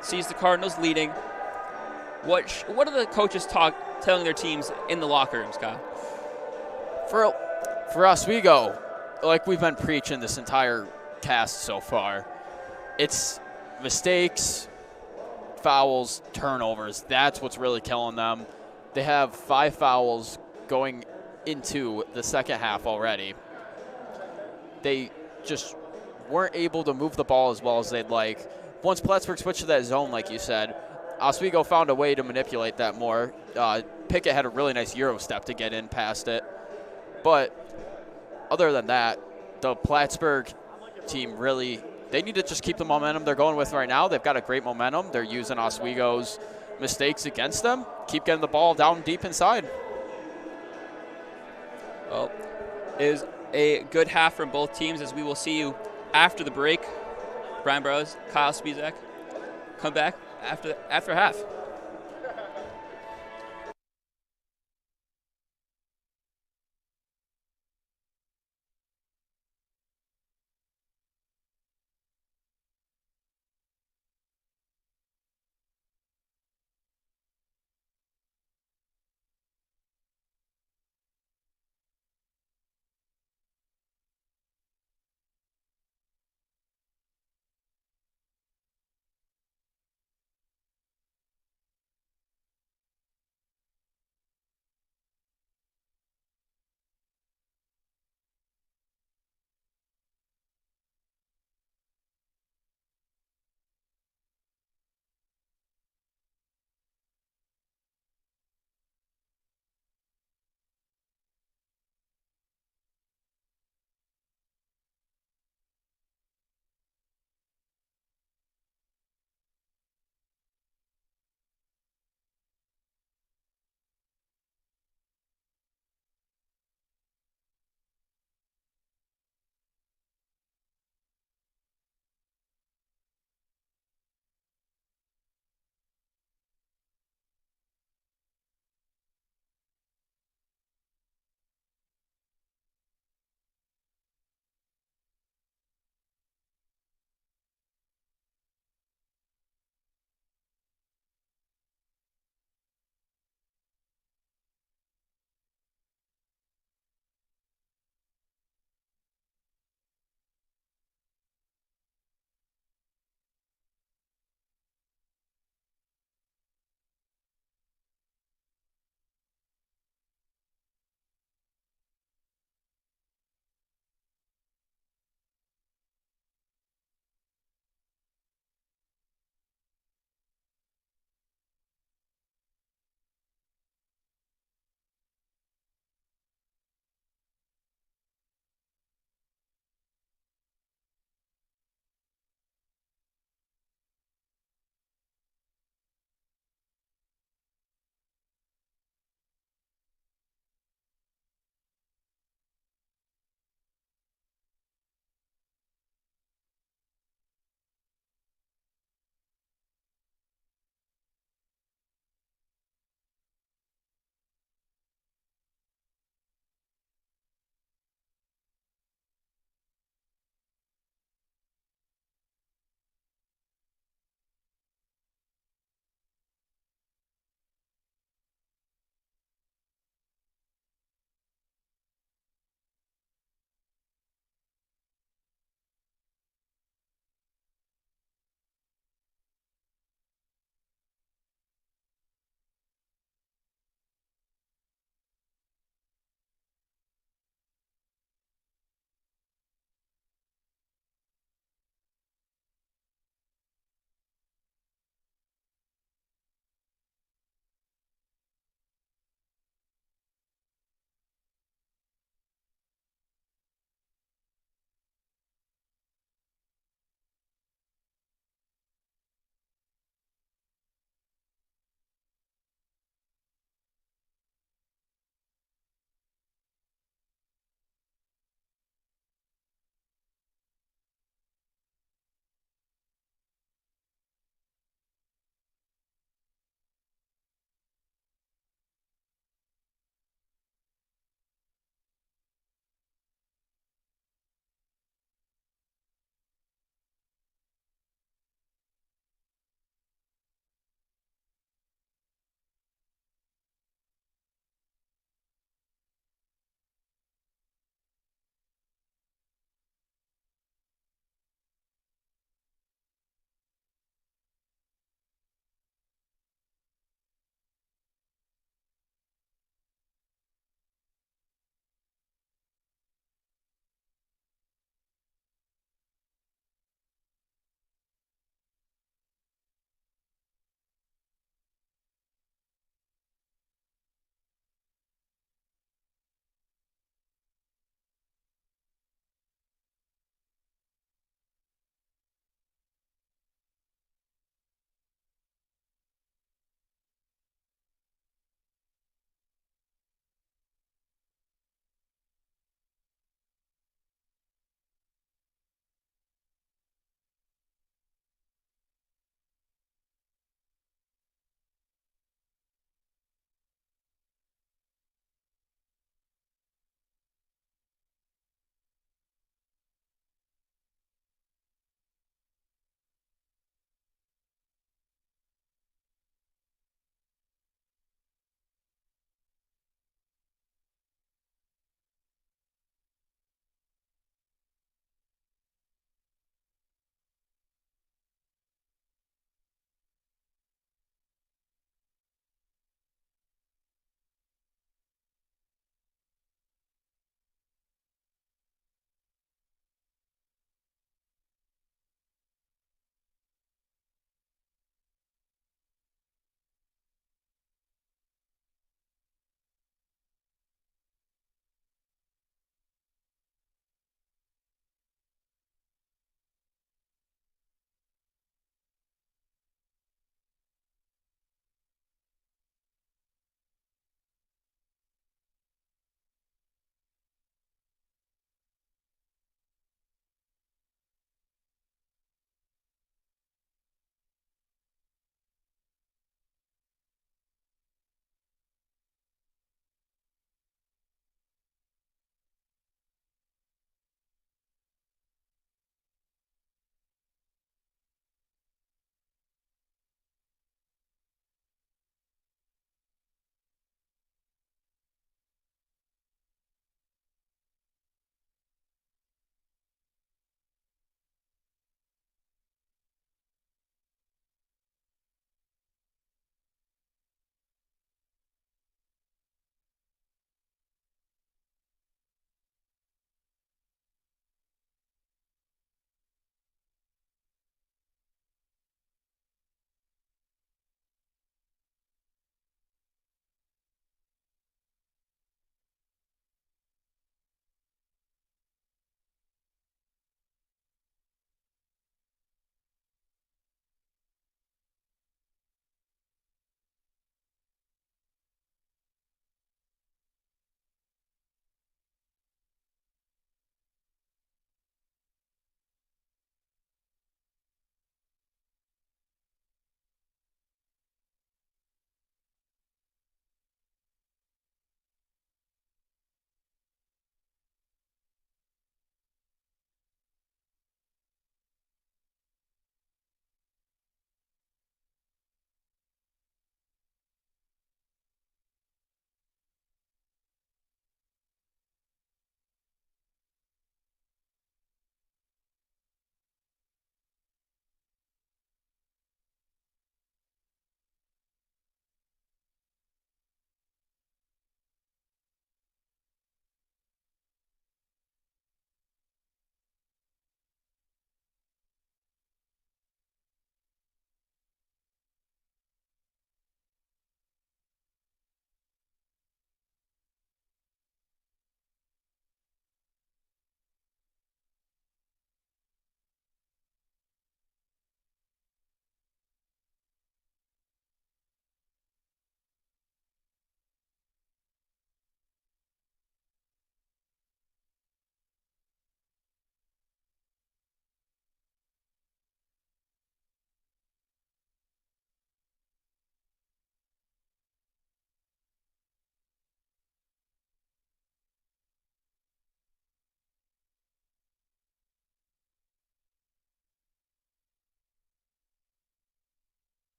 Sees the Cardinals leading. What are the coaches telling their teams in the locker rooms, Kyle? For Oswego, like we've been preaching this entire cast so far, it's mistakes, fouls, turnovers. That's what's really killing them. They have 5 fouls going into the second half already. They just weren't able to move the ball as well as they'd like. Once Plattsburgh switched to that zone, like you said, Oswego found a way to manipulate that more. Pickett had a really nice Euro step to get in past it. But other than that, the Plattsburgh team really, they need to just keep the momentum they're going with right now. They've got a great momentum. They're using Oswego's mistakes against them. Keep getting the ball down deep inside. Well, it is a good half from both teams as we will see you after the break. Brian Burrows, Kyle Spizak, come back after half.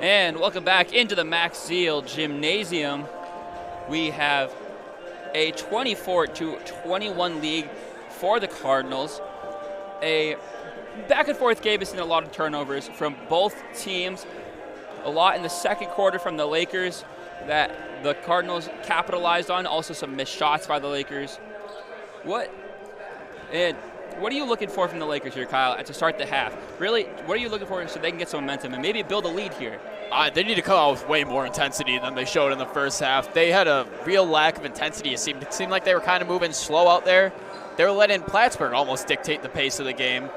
And welcome back into the Max Zeal Gymnasium. We have a 24-21 lead for the Cardinals. A back-and-forth game has seen a lot of turnovers from both teams. A lot in the second quarter from the Lakers that the Cardinals capitalized on. Also some missed shots by the Lakers. What are you looking for from the Lakers here, Kyle, to start the half? Really, what are you looking for so they can get some momentum and maybe build a lead here? They need to come out with way more intensity than they showed in the first half. They had a real lack of intensity. It seemed like they were kind of moving slow out there. They were letting Plattsburgh almost dictate the pace of the game.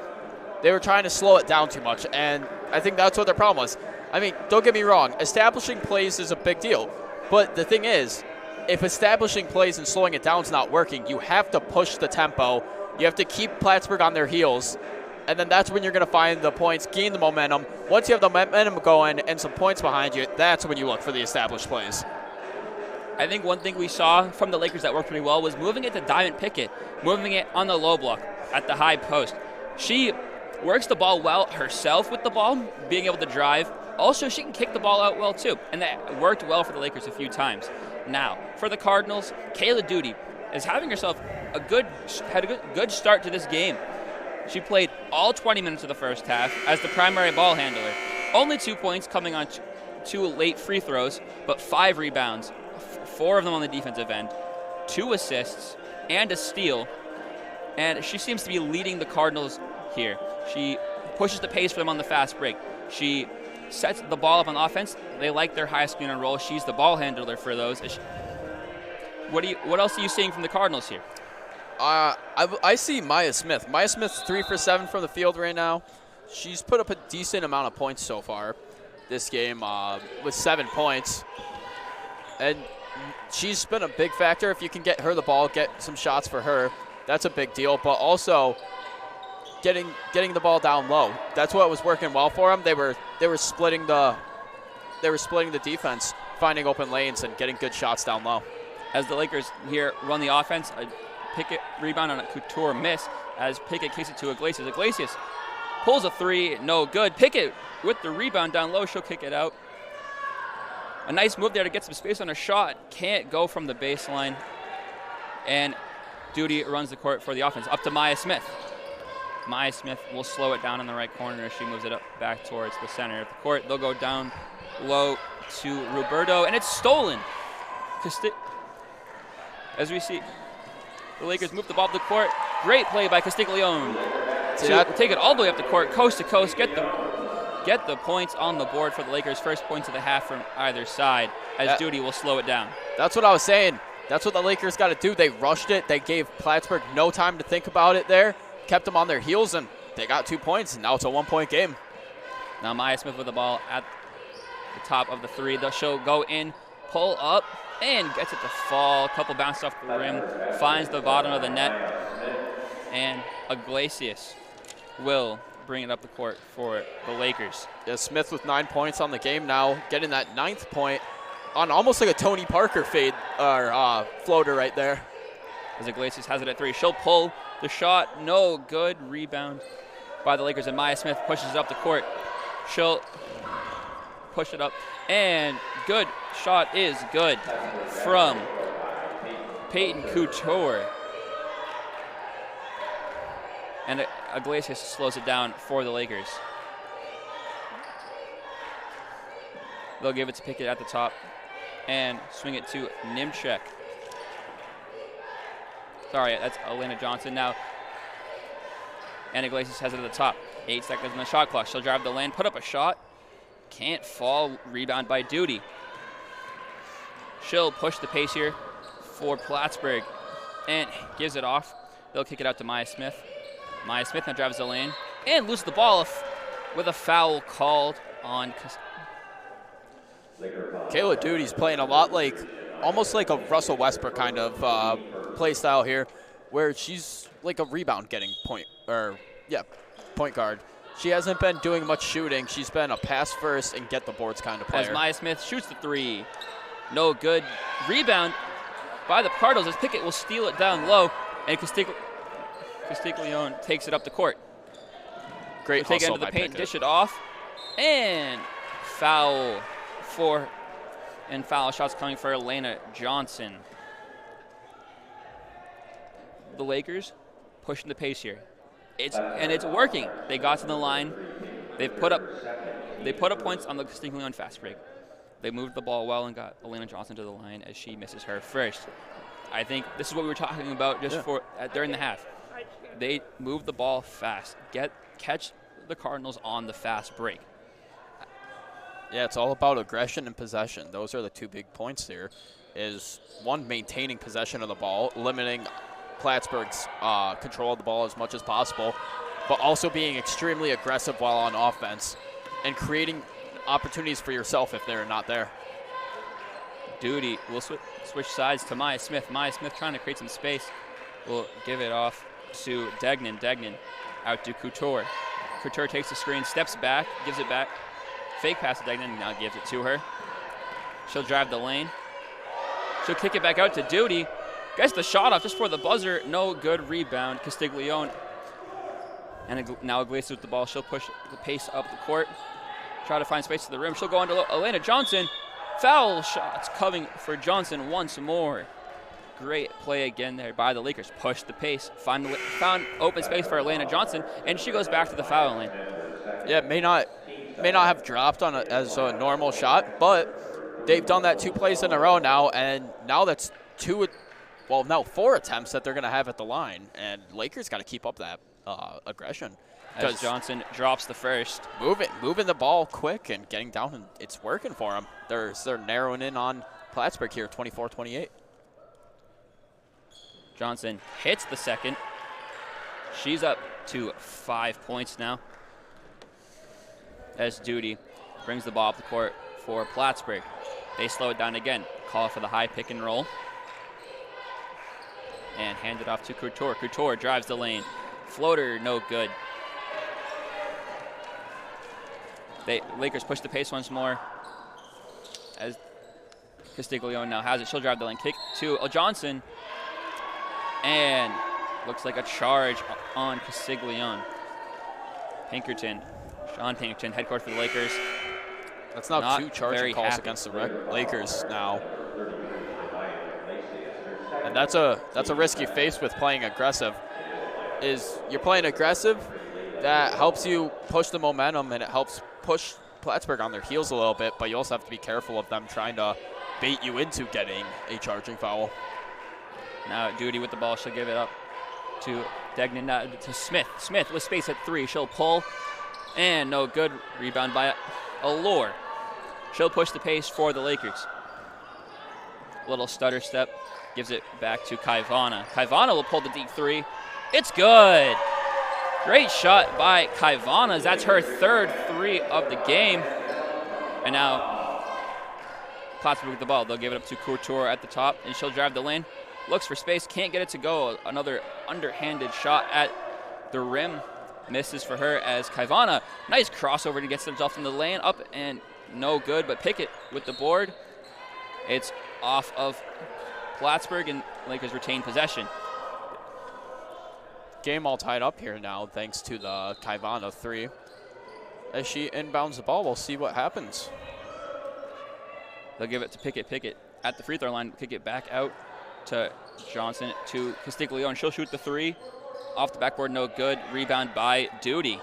They were trying to slow it down too much, and I think that's what their problem was. I mean, don't get me wrong. Establishing plays is a big deal. But the thing is, if establishing plays and slowing it down is not working, you have to push the tempo. You have to keep Plattsburgh on their heels. And then that's when you're going to find the points, gain the momentum. Once you have the momentum going and some points behind you, that's when you look for the established plays. I think one thing we saw from the Lakers that worked pretty well was moving it to Diamond Pickett, moving it on the low block at the high post. She works the ball well herself with the ball, being able to drive. Also, she can kick the ball out well, too, and that worked well for the Lakers a few times. Now, for the Cardinals, Kayla Duty is having herself had a good start to this game. She played all 20 minutes of the first half as the primary ball handler. Only 2 points coming on two late free throws, but 5 rebounds, 4 of them on the defensive end, 2 assists, and a steal. And she seems to be leading the Cardinals here. She pushes the pace for them on the fast break. She sets the ball up on offense. They like their high screen and roll. She's the ball handler for those. What else are you seeing from the Cardinals here? I see Maya Smith. Maya Smith's 3 for 7 from the field right now. She's put up a decent amount of points so far this game with 7 points. And she's been a big factor. If you can get her the ball, get some shots for her, that's a big deal. But also getting the ball down low. That's what was working well for them. They were splitting the defense, finding open lanes and getting good shots down low. As the Lakers here run the offense, a Pickett rebound on a Couture miss as Pickett kicks it to Iglesias. Iglesias pulls a 3, no good. Pickett with the rebound down low, she'll kick it out. A nice move there to get some space on a shot. Can't go from the baseline. And Duty runs the court for the offense. Up to Maya Smith. Maya Smith will slow it down in the right corner as she moves it up back towards the center of the court. They'll go down low to Roberto, and it's stolen. As we see, the Lakers move the ball up the court. Great play by Castiglione to take it all the way up the court, coast to coast, get the points on the board for the Lakers. First points of the half from either side as Duty will slow it down. That's what I was saying. That's what the Lakers got to do. They rushed it. They gave Plattsburgh no time to think about it there, kept them on their heels, and they got 2 points, and now it's a 1-point game. Now Maya Smith with the ball at the top of the 3. She'll go in, pull up, and gets it to fall. A couple bounces off the rim, finds the bottom of the net, and Iglesias will bring it up the court for the Lakers. Yeah, Smith with 9 points on the game now, getting that 9th point on almost like a Tony Parker fade or floater right there. As Iglesias has it at 3, she'll pull the shot, no good. Rebound by the Lakers, and Maya Smith pushes it up the court. She'll push it up, and good shot is good from Peyton Couture. And Iglesias slows it down for the Lakers. They'll give it to Pickett at the top and swing it to Nimchek. Sorry, that's Elena Johnson now. And Iglesias has it at the top. 8 seconds on the shot clock. She'll drive the lane, put up a shot. Can't fall. Rebound by Duty. She'll push the pace here for Plattsburgh and gives it off. They'll kick it out to Maya Smith. Maya Smith now drives the lane and loses the ball with a foul called on. Kayla Duty's playing a lot like, almost like a Russell Westbrook kind of play style here, where she's like a rebound getting point guard. She hasn't been doing much shooting. She's been a pass first and get the boards kind of player. As Maya Smith shoots the 3, no good. Rebound by the Cardinals as Pickett will steal it down low, and Castiglione takes it up the court. Great take it hustle into the by paint, Pickett. dish it off, and foul and foul shots coming for Elena Johnson. The Lakers pushing the pace here. It's working. They got to the line. They put up points on the Castiglione on fast break. They moved the ball well and got Elena Johnson to the line as she misses her first. I think this is what we were talking about during the half. They move the ball fast. Catch the Cardinals on the fast break. Yeah, it's all about aggression and possession. Those are the two big points there. Is one, maintaining possession of the ball, limiting Plattsburgh's control of the ball as much as possible, but also being extremely aggressive while on offense and creating opportunities for yourself if they're not there. Duty will switch sides to Maya Smith. Maya Smith trying to create some space. Will give it off to Degnan. Degnan out to Couture. Couture takes the screen, steps back, gives it back. Fake pass to Degnan, now gives it to her. She'll drive the lane. She'll kick it back out to Duty. Gets the shot off just for the buzzer. No good rebound. Castiglione. And now Iglesias with the ball. She'll push the pace up the court. Try to find space to the rim. She'll go into Elena Johnson. Foul shots coming for Johnson once more. Great play again there by the Lakers. Push the pace. Found open space for Elena Johnson, and she goes back to the foul line. Yeah, may not have dropped on as a normal shot, but they've done that 2 plays in a row now, and now that's 4 attempts that they're going to have at the line, and Lakers got to keep up that aggression. As Johnson drops the first. Moving the ball quick and getting down, and it's working for them. They're narrowing in on Plattsburgh here, 24-28. Johnson hits the second. She's up to 5 points now. As Duty brings the ball up the court for Plattsburgh. They slow it down again. Call for the high pick and roll. And hand it off to Couture. Couture drives the lane. Floater, no good. Lakers push the pace once more. As Castiglione now has it. She'll drive the lane. Kick to Johnson. And looks like a charge on Castiglione. Pinkerton. Sean Pinkerton, head coach for the Lakers. That's now 2 charging calls against the Lakers now. And that's a risk you face with playing aggressive. Is you're playing aggressive, that helps you push the momentum and it helps push Plattsburgh on their heels a little bit, but you also have to be careful of them trying to bait you into getting a charging foul. Now Duty with the ball. She'll give it up to Degnan, to Smith. Smith with space at 3. She'll pull. And no good. Rebound by Allure. She'll push the pace for the Lakers. Little stutter step. Gives it back to Kaivana. Kaivana will pull the deep 3. It's good. Great shot by Kaivana. That's her 3rd 3 of the game. And now Plattsburgh with the ball. They'll give it up to Couture at the top, and she'll drive the lane. Looks for space. Can't get it to go. Another underhanded shot at the rim. Misses for her as Kaivana. Nice crossover to get themselves in the lane. Up and no good, but Pickett with the board. It's off of Plattsburgh, and Lakers retain possession. Game all tied up here now thanks to the Kaivana 3. As she inbounds the ball, we'll see what happens. They'll give it to Pickett. Pickett at the free throw line. Kick it back out to Johnson to Castiglione. She'll shoot the 3. Off the backboard, no good. Rebound by Duty.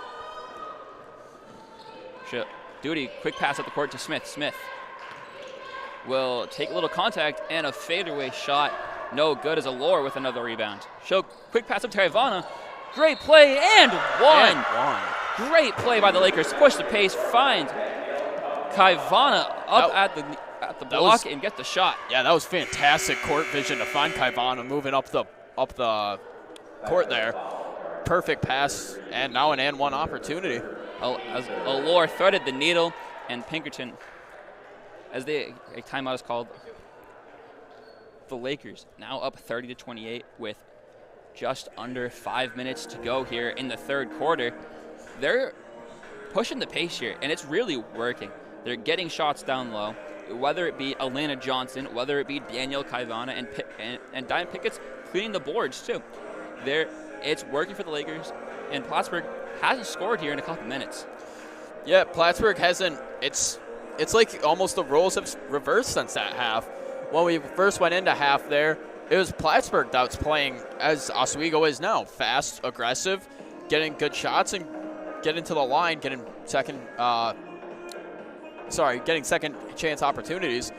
Duty, quick pass up the court to Smith. Smith will take a little contact and a fadeaway shot. No good as Allure with another rebound. She'll quick pass up to Kaivana. Great play and one. Great play by the Lakers. Push the pace, find Kaivana up at the block and get the shot. Yeah, that was fantastic court vision to find Kaivana moving up the court there. Perfect pass, and now an and one opportunity. As Allure threaded the needle, and Pinkerton, as a timeout is called. The Lakers now up 30-28 with just under 5 minutes to go here in the 3rd quarter. They're pushing the pace here, and it's really working. They're getting shots down low, whether it be Elena Johnson, whether it be Danielle Kaivana, and Diamond Pickett's cleaning the boards too. It's working for the Lakers, and Plattsburgh hasn't scored here in a couple minutes. Yeah, Plattsburgh hasn't. it's like almost the roles have reversed since that half. When we first went into half there, it was Plattsburgh that was playing as Oswego is now, fast, aggressive, getting good shots and getting to the line, getting second chance opportunities.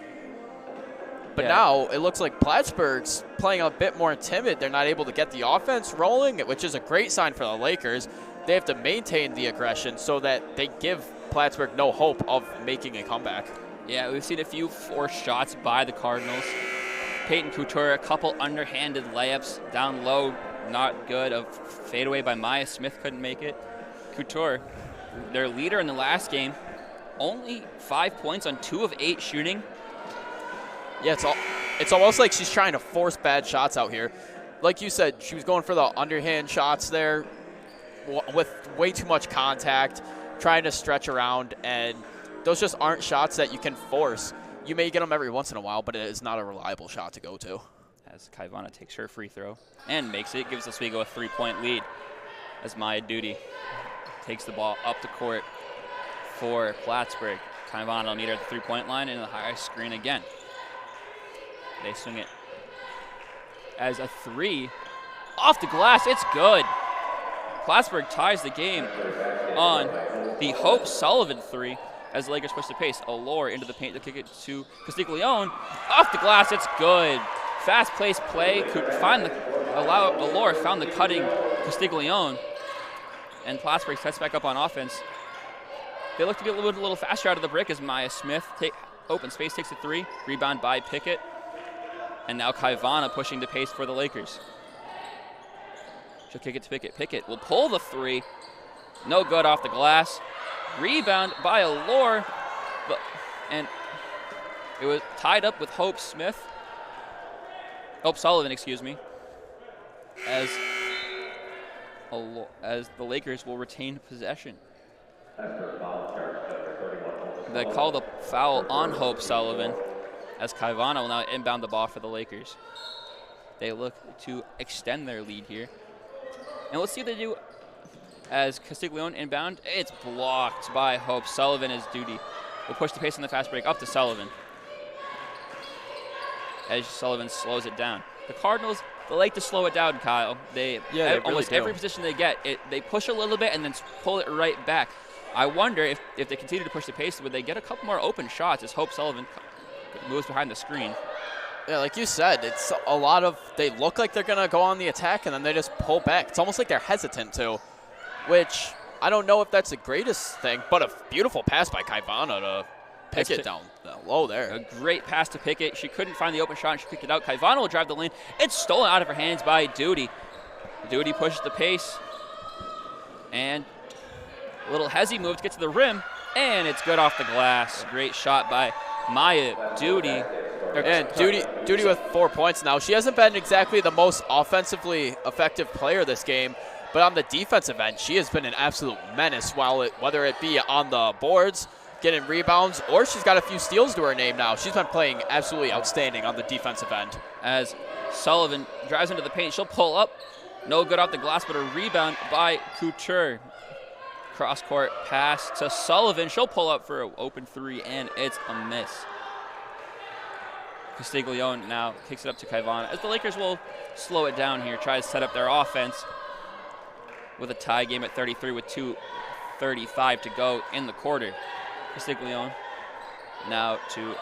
But now it looks like Plattsburgh's playing a bit more timid. They're not able to get the offense rolling, which is a great sign for the Lakers. They have to maintain the aggression so that they give Plattsburgh no hope of making a comeback. Yeah, we've seen a few forced shots by the Cardinals. Peyton Couture, a couple underhanded layups down low, not good. A fadeaway by Maya Smith, couldn't make it. Couture, their leader in the last game, only 5 points on 2 of 8 shooting. Yeah, it's almost like she's trying to force bad shots out here. Like you said, she was going for the underhand shots there with way too much contact, trying to stretch around, and those just aren't shots that you can force. You may get them every once in a while, but it is not a reliable shot to go to. As Kaivana takes her free throw and makes it, gives Oswego a 3-point lead as Maya Duty takes the ball up the court for Plattsburgh. Kaivana will meet her at the 3-point line and the high screen again. They swing it as a 3 off the glass. It's good. Plattsburgh ties the game on the Hope Sullivan 3 as the Lakers push the pace. Allure into the paint to kick it to Castiglione. Off the glass, it's good. Fast-paced play. Allure found the cutting Castiglione. And Plattsburgh sets back up on offense. They look to be a little faster out of the brick as Maya Smith open space takes a 3. Rebound by Pickett. And now Kaivana pushing the pace for the Lakers. She'll kick it to Pickett. Pickett will pull the 3. No good off the glass. Rebound by Allure. And it was tied up with Hope Sullivan, excuse me. As the Lakers will retain possession. They call the foul on Hope Sullivan as Kaivana will now inbound the ball for the Lakers. They look to extend their lead here. And let's see what they do as Castiglione inbound. It's blocked by Hope. Sullivan is Duty. Will push the pace in the fast break up to Sullivan. As Sullivan slows it down. The Cardinals, they like to slow it down, Kyle. They almost every position they get, they push a little bit and then pull it right back. I wonder if they continue to push the pace, would they get a couple more open shots as Hope Sullivan moves behind the screen. Yeah, like you said, it's a lot of, they look like they're going to go on the attack and then they just pull back. It's almost like they're hesitant to, which I don't know if that's the greatest thing, but a beautiful pass by Kaivana to pick it down low there. A great pass to Pickett. She couldn't find the open shot and she picked it out. Kaivana will drive the lane. It's stolen out of her hands by Duty. Duty pushes the pace. And a little hezzy move to get to the rim. And it's good off the glass. Great shot by Maya Duty. And Duty with 4 points now. She hasn't been exactly the most offensively effective player this game, but on the defensive end, she has been an absolute menace, whether it be on the boards, getting rebounds, or she's got a few steals to her name now. She's been playing absolutely outstanding on the defensive end. As Sullivan drives into the paint, she'll pull up. No good off the glass, but a rebound by Couture. Cross-court pass to Sullivan. She'll pull up for an open 3, and it's a miss. Castiglione now kicks it up to Kaivana as the Lakers will slow it down here, try to set up their offense with a tie game at 33 with 2:35 to go in the quarter. Castiglione now to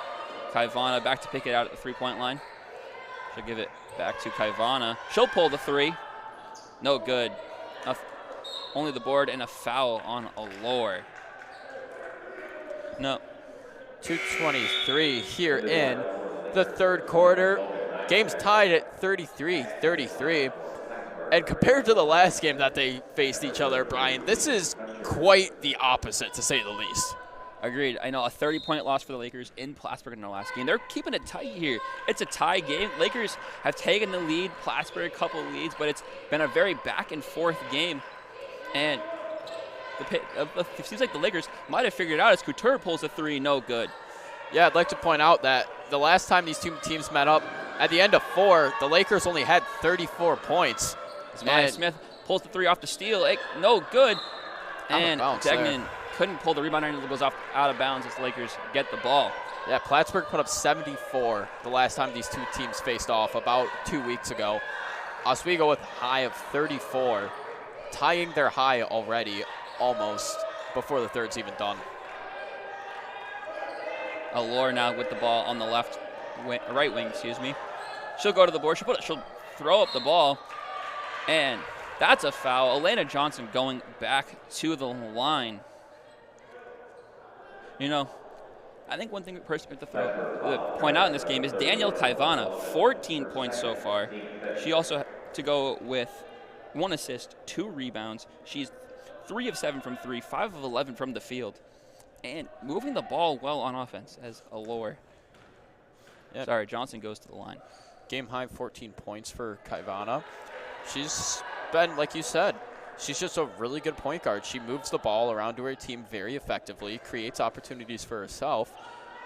Kaivana, back to pick it out at the 3-point line. She'll give it back to Kaivana. She'll pull the 3. No good. Only the board and a foul on Allure. No. 2:23 here in the third quarter. Game's tied at 33-33. And compared to the last game that they faced each other, Brian, this is quite the opposite, to say the least. Agreed. I know a 30-point loss for the Lakers in Plattsburgh in their last game. They're keeping it tight here. It's a tie game. Lakers have taken the lead, Plattsburgh a couple leads, but it's been a very back-and-forth game. And it seems like the Lakers might have figured it out as Couture pulls a 3, no good. Yeah, I'd like to point out that the last time these two teams met up, at the end of 4, the Lakers only had 34 points. Maya Smith pulls the 3 off the steal. No good. And Degnan couldn't pull the rebound, and it goes off out of bounds as the Lakers get the ball. Yeah, Plattsburgh put up 74 the last time these two teams faced off about 2 weeks ago. Oswego with a high of 34, tying their high already almost before the third's even done. Allure now with the ball on the right wing, excuse me. She'll go to the board. She'll throw up the ball, and that's a foul. Elena Johnson going back to the line. You know, I think one thing to point out in this game is Danielle Kaivana, 14 points so far. She also to go with 1 assist, 2 rebounds. She's 3 of 7 from 3, 5 of 11 from the field, and moving the ball well on offense as Allure. Yeah. Sorry, Johnson goes to the line. Game high 14 points for Kaivana. She's been, like you said, she's just a really good point guard. She moves the ball around to her team very effectively, creates opportunities for herself.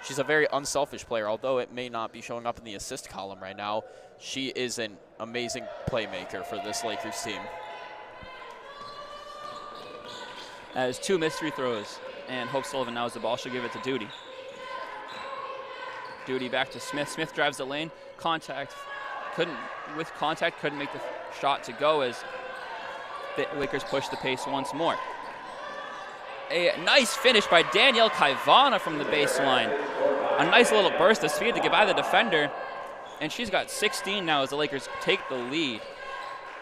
She's a very unselfish player, although it may not be showing up in the assist column right now. She is an amazing playmaker for this Lakers team. As 2 missed free throws, and Hope Sullivan now has the ball. She'll give it to Duty. Duty back to Smith. Smith drives the lane. Couldn't make the shot to go as the Lakers push the pace once more. A nice finish by Danielle Kaivana from the baseline. A nice little burst of speed to get by the defender, and she's got 16 now as the Lakers take the lead.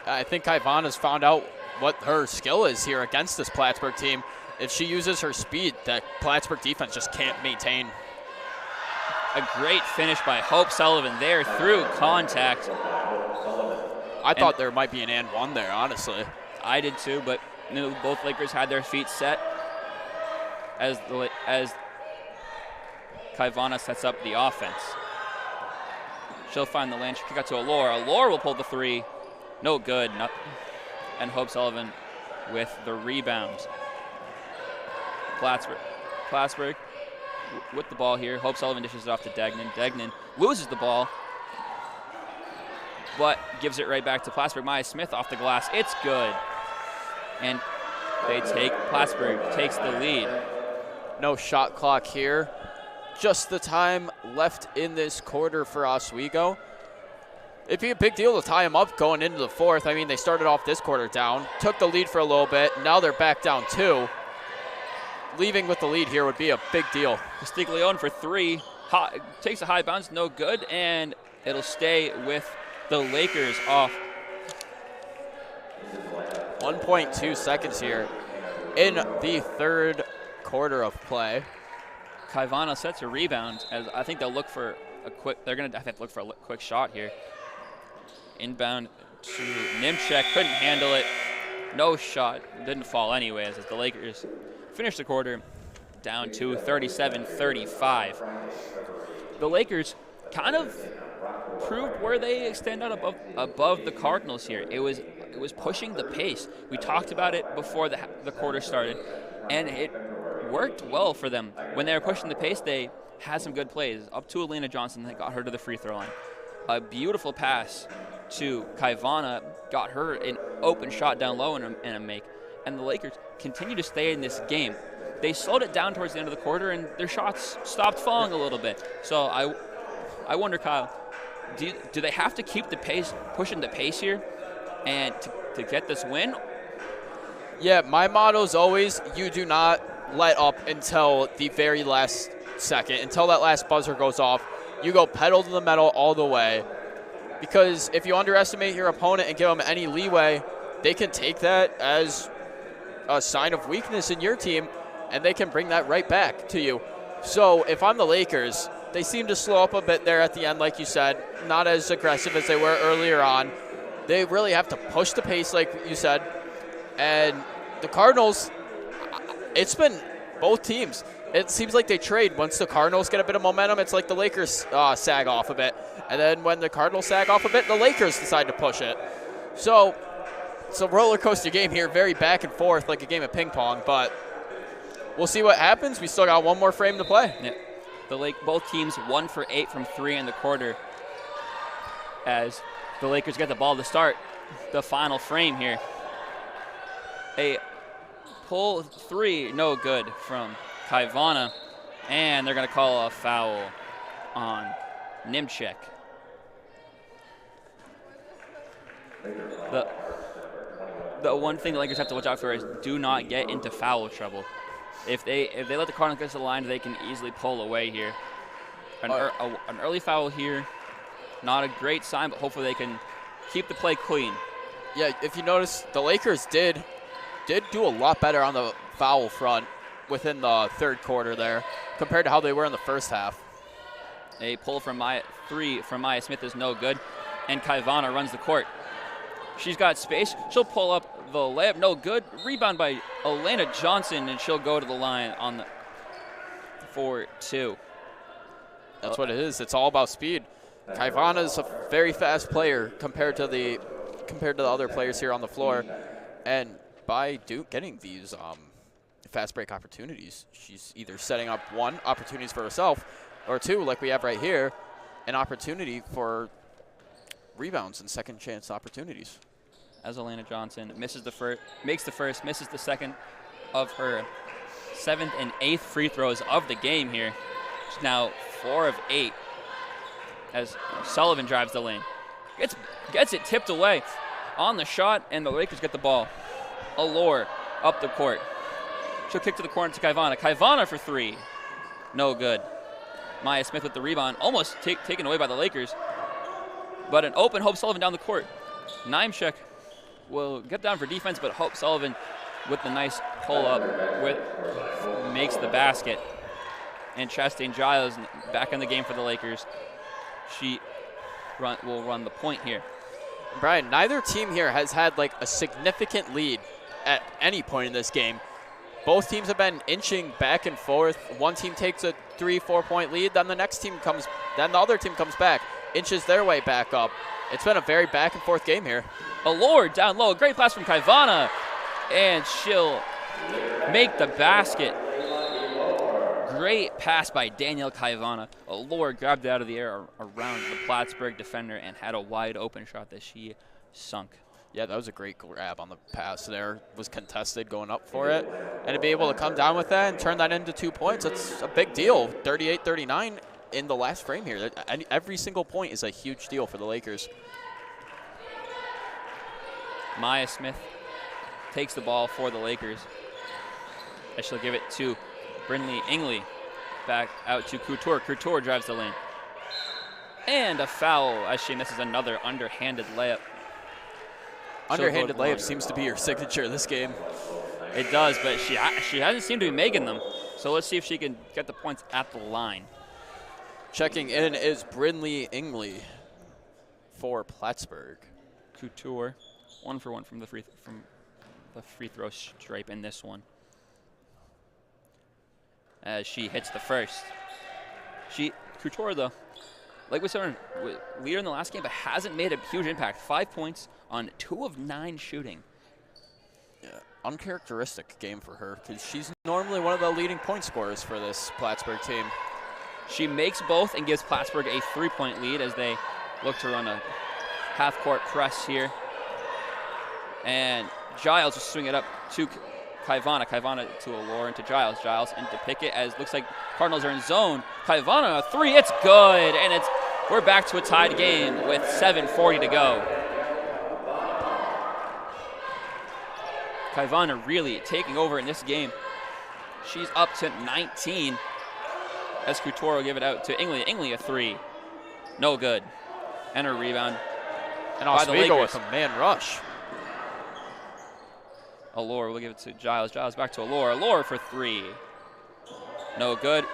I think Kaivana's found out what her skill is here against this Plattsburgh team. If she uses her speed, that Plattsburgh defense just can't maintain. A great finish by Hope Sullivan there through contact. I thought there might be an and one there, honestly. I did too, but both Lakers had their feet set as Kaivana sets up the offense. She'll find the lane. She'll kick out to Allure. Allure will pull the 3. No good. And Hope Sullivan with the rebound. Plattsburgh with the ball here. Hope Sullivan dishes it off to Degnan. Degnan loses the ball, but gives it right back to Plattsburgh. Maya Smith off the glass. It's good. And Plattsburgh takes the lead. No shot clock here. Just the time left in this quarter for Oswego. It'd be a big deal to tie them up going into the 4th. I mean, they started off this quarter down, took the lead for a little bit. Now they're back down 2. Leaving with the lead here would be a big deal. Castiglione for 3. Takes a high bounce, no good, and it'll stay with the Lakers off. 1.2 seconds here in the 3rd quarter of play. Kaivana sets a rebound, as I think they'll look for they're going to have to look for a quick shot here. Inbound to Nimchek, couldn't handle it. No shot, didn't fall anyways as the Lakers finish the quarter down to 37-35. The Lakers kind of proved where they extend out above the Cardinals here. It was pushing the pace. We talked about it before the quarter started, and it worked well for them. When they were pushing the pace, they had some good plays. Up to Elena Johnson, that got her to the free throw line. A beautiful pass to Kaivana got her an open shot down low and a make. And the Lakers continue to stay in this game. They slowed it down towards the end of the quarter, and their shots stopped falling a little bit. So I wonder, Kyle, do they have to keep the pace, pushing the pace here, and to get this win? Yeah, my motto is always you do not let up until the very last second, until that last buzzer goes off. You go pedal to the metal all the way, because if you underestimate your opponent and give them any leeway, they can take that as a sign of weakness in your team, and they can bring that right back to you. So if I'm the Lakers, they seem to slow up a bit there at the end, like you said, not as aggressive as they were earlier on. They really have to push the pace, like you said. And the Cardinals, it's been both teams. It seems like they trade. Once the Cardinals get a bit of momentum, it's like the Lakers sag off a bit. And then when the Cardinals sag off a bit, the Lakers decide to push it. So it's a roller coaster game here, very back and forth like a game of ping pong. But we'll see what happens. We still got one more frame to play. Yeah. Both teams 1 for 8 from 3 in the quarter as the Lakers get the ball to start the final frame here. A pull three, no good from Kaivana. And they're going to call a foul on Nimchek. The one thing the Lakers have to watch out for is do not get into foul trouble. If they let the Cardinals get to the line, they can easily pull away here. An early foul here, not a great sign, but hopefully they can keep the play clean. Yeah, if you notice, the Lakers did do a lot better on the foul front within the third quarter there compared to how they were in the first half. A pull from three from Maya Smith is no good, and Kaivana runs the court. She's got space. She'll pull up the layup, no good. Rebound by Elena Johnson, and she'll go to the line on the 4-2. That's what it is. It's all about speed. Kaivana's a very fast player compared to the other players here on the floor, and by getting these fast break opportunities, she's either setting up one, opportunities for herself, or two, like we have right here, an opportunity for rebounds and second chance opportunities. As Elena Johnson misses the first, makes the first, misses the second of her 7th and 8th free throws of the game here. She's now 4 of 8 as Sullivan drives the lane. Gets it tipped away on the shot, and the Lakers get the ball. Allure up the court. She'll kick to the corner to Kaivana. Kaivana for three. No good. Maya Smith with the rebound, almost taken away by the Lakers. But an open Hope Sullivan down the court. Nimchek will get down for defense, but Hope Sullivan with the nice pull-up makes the basket. And Chastain Giles back in the game for the Lakers. She will run the point here. Brian, neither team here has had like a significant lead at any point in this game. Both teams have been inching back and forth. One team takes a 3-4 point lead, then the other team comes back, inches their way back up. It's been a very back and forth game here. Allure down low, great pass from Kaivana, and she'll make the basket. Great pass by Danielle Kaivana. Allure grabbed it out of the air around the Plattsburgh defender and had a wide open shot that she sunk. Yeah, that was a great grab on the pass there. Was contested going up for it. And to be able to come down with that and turn that into 2 points, that's a big deal. 38-39 in the last frame here. Every single point is a huge deal for the Lakers. Maya Smith takes the ball for the Lakers. And she'll give it to Brindley Ingley. Back out to Couture. Couture drives the lane. And a foul as she misses another underhanded layup. Underhanded layup seems to be your signature this game. It does, but she hasn't seemed to be making them. So let's see if she can get the points at the line. Checking in is Brindley Ingley for Plattsburgh. Couture, 1 for 1 from the free throw stripe in this one. As she hits the first. Couture though, like we said, leader in the last game, but hasn't made a huge impact. 5 points on 2 of 9 shooting. Yeah, uncharacteristic game for her because she's normally one of the leading point scorers for this Plattsburgh team. She makes both and gives Plattsburgh a 3-point lead as they look to run a half-court press here. And Giles will swing it up to Kaivana. Kaivana to Allure and to Giles. Giles into Pickett as looks like Cardinals are in zone. Kaivana, a 3, it's good. And we're back to a tied game with 7:40 to go. Kaivana really taking over in this game. She's up to 19 as Couture will give it out to Ingley. Ingley a 3. No good. And her rebound. And Oswego with a man rush. Allure will give it to Giles. Giles back to Allure. Allure for 3. No good.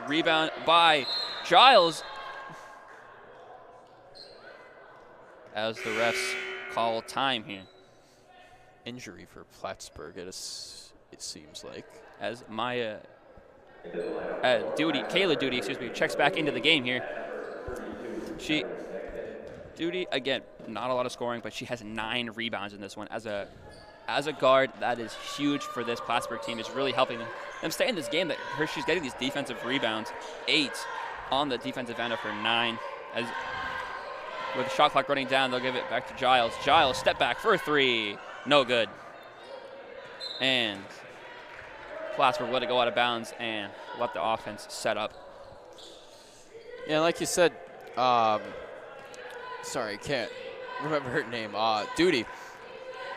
Rebound by Giles. As the refs call time here. Injury for Plattsburgh, it seems like. As Kayla Duty, checks back into the game here. Duty, again, not a lot of scoring, but she has 9 rebounds in this one. As a guard, that is huge for this Plattsburgh team. It's really helping them stay in this game. She's getting these defensive rebounds. 8 on the defensive end of her 9. As with the shot clock running down, they'll give it back to Giles. Giles, step back for a 3. No good. And Plattsburgh let it go out of bounds and let the offense set up. Yeah, like you said, sorry, I can't remember her name. Duty.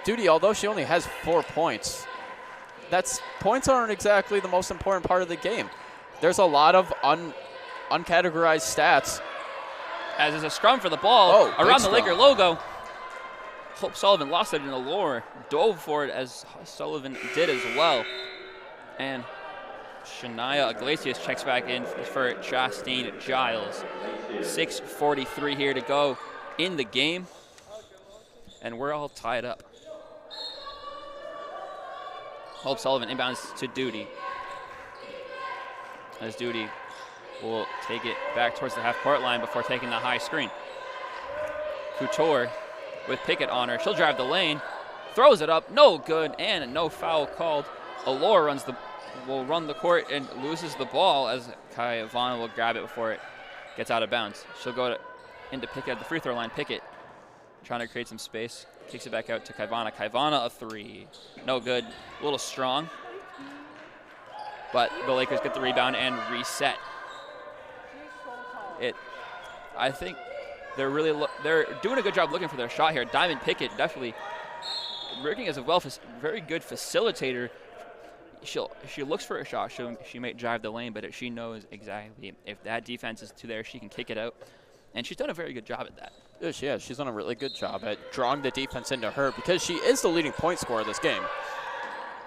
Duty, although she only has 4 points, points aren't exactly the most important part of the game. There's a lot of uncategorized stats. As is a scrum for the ball around the scrum. Laker logo. Hope Sullivan lost it in Allure, dove for it as Sullivan did as well. And Shania Iglesias checks back in for Justine Giles. 6:43 here to go in the game, and we're all tied up. Hope Sullivan inbounds to Duty. As Duty will take it back towards the half-court line before taking the high screen. Couture with Pickett on her. She'll drive the lane, throws it up, no good, and no foul called. Allure will run the court and loses the ball as Kai Ivana will grab it before it gets out of bounds. She'll go into Pickett at the free throw line. Pickett trying to create some space. Kicks it back out to Kaivana. Kaivana, a 3. No good. A little strong. But the Lakers get the rebound and reset. I think they're doing a good job looking for their shot here. Diamond Pickett definitely working as a very good facilitator. She looks for a shot. She might drive the lane, but she knows exactly if that defense is to there, she can kick it out. And she's done a very good job at that. Yeah, she has. She's done a really good job at drawing the defense into her because she is the leading point scorer of this game.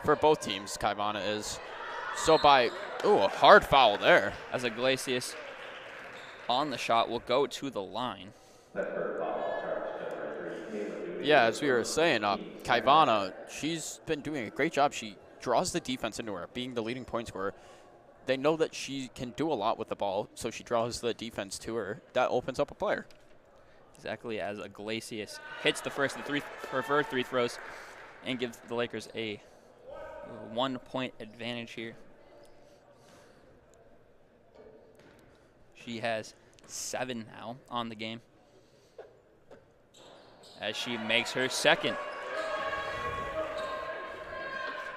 For both teams, Kaivana is. So a hard foul there. As Iglesias on the shot will go to the line. Yeah, as we were saying, Kaivana, she's been doing a great job. She draws the defense into her, being the leading point scorer. They know that she can do a lot with the ball, so she draws the defense to her. That opens up a player. Exactly, as Iglesias hits the first of her 3 throws and gives the Lakers a 1-point advantage here. She has 7 now on the game as she makes her second.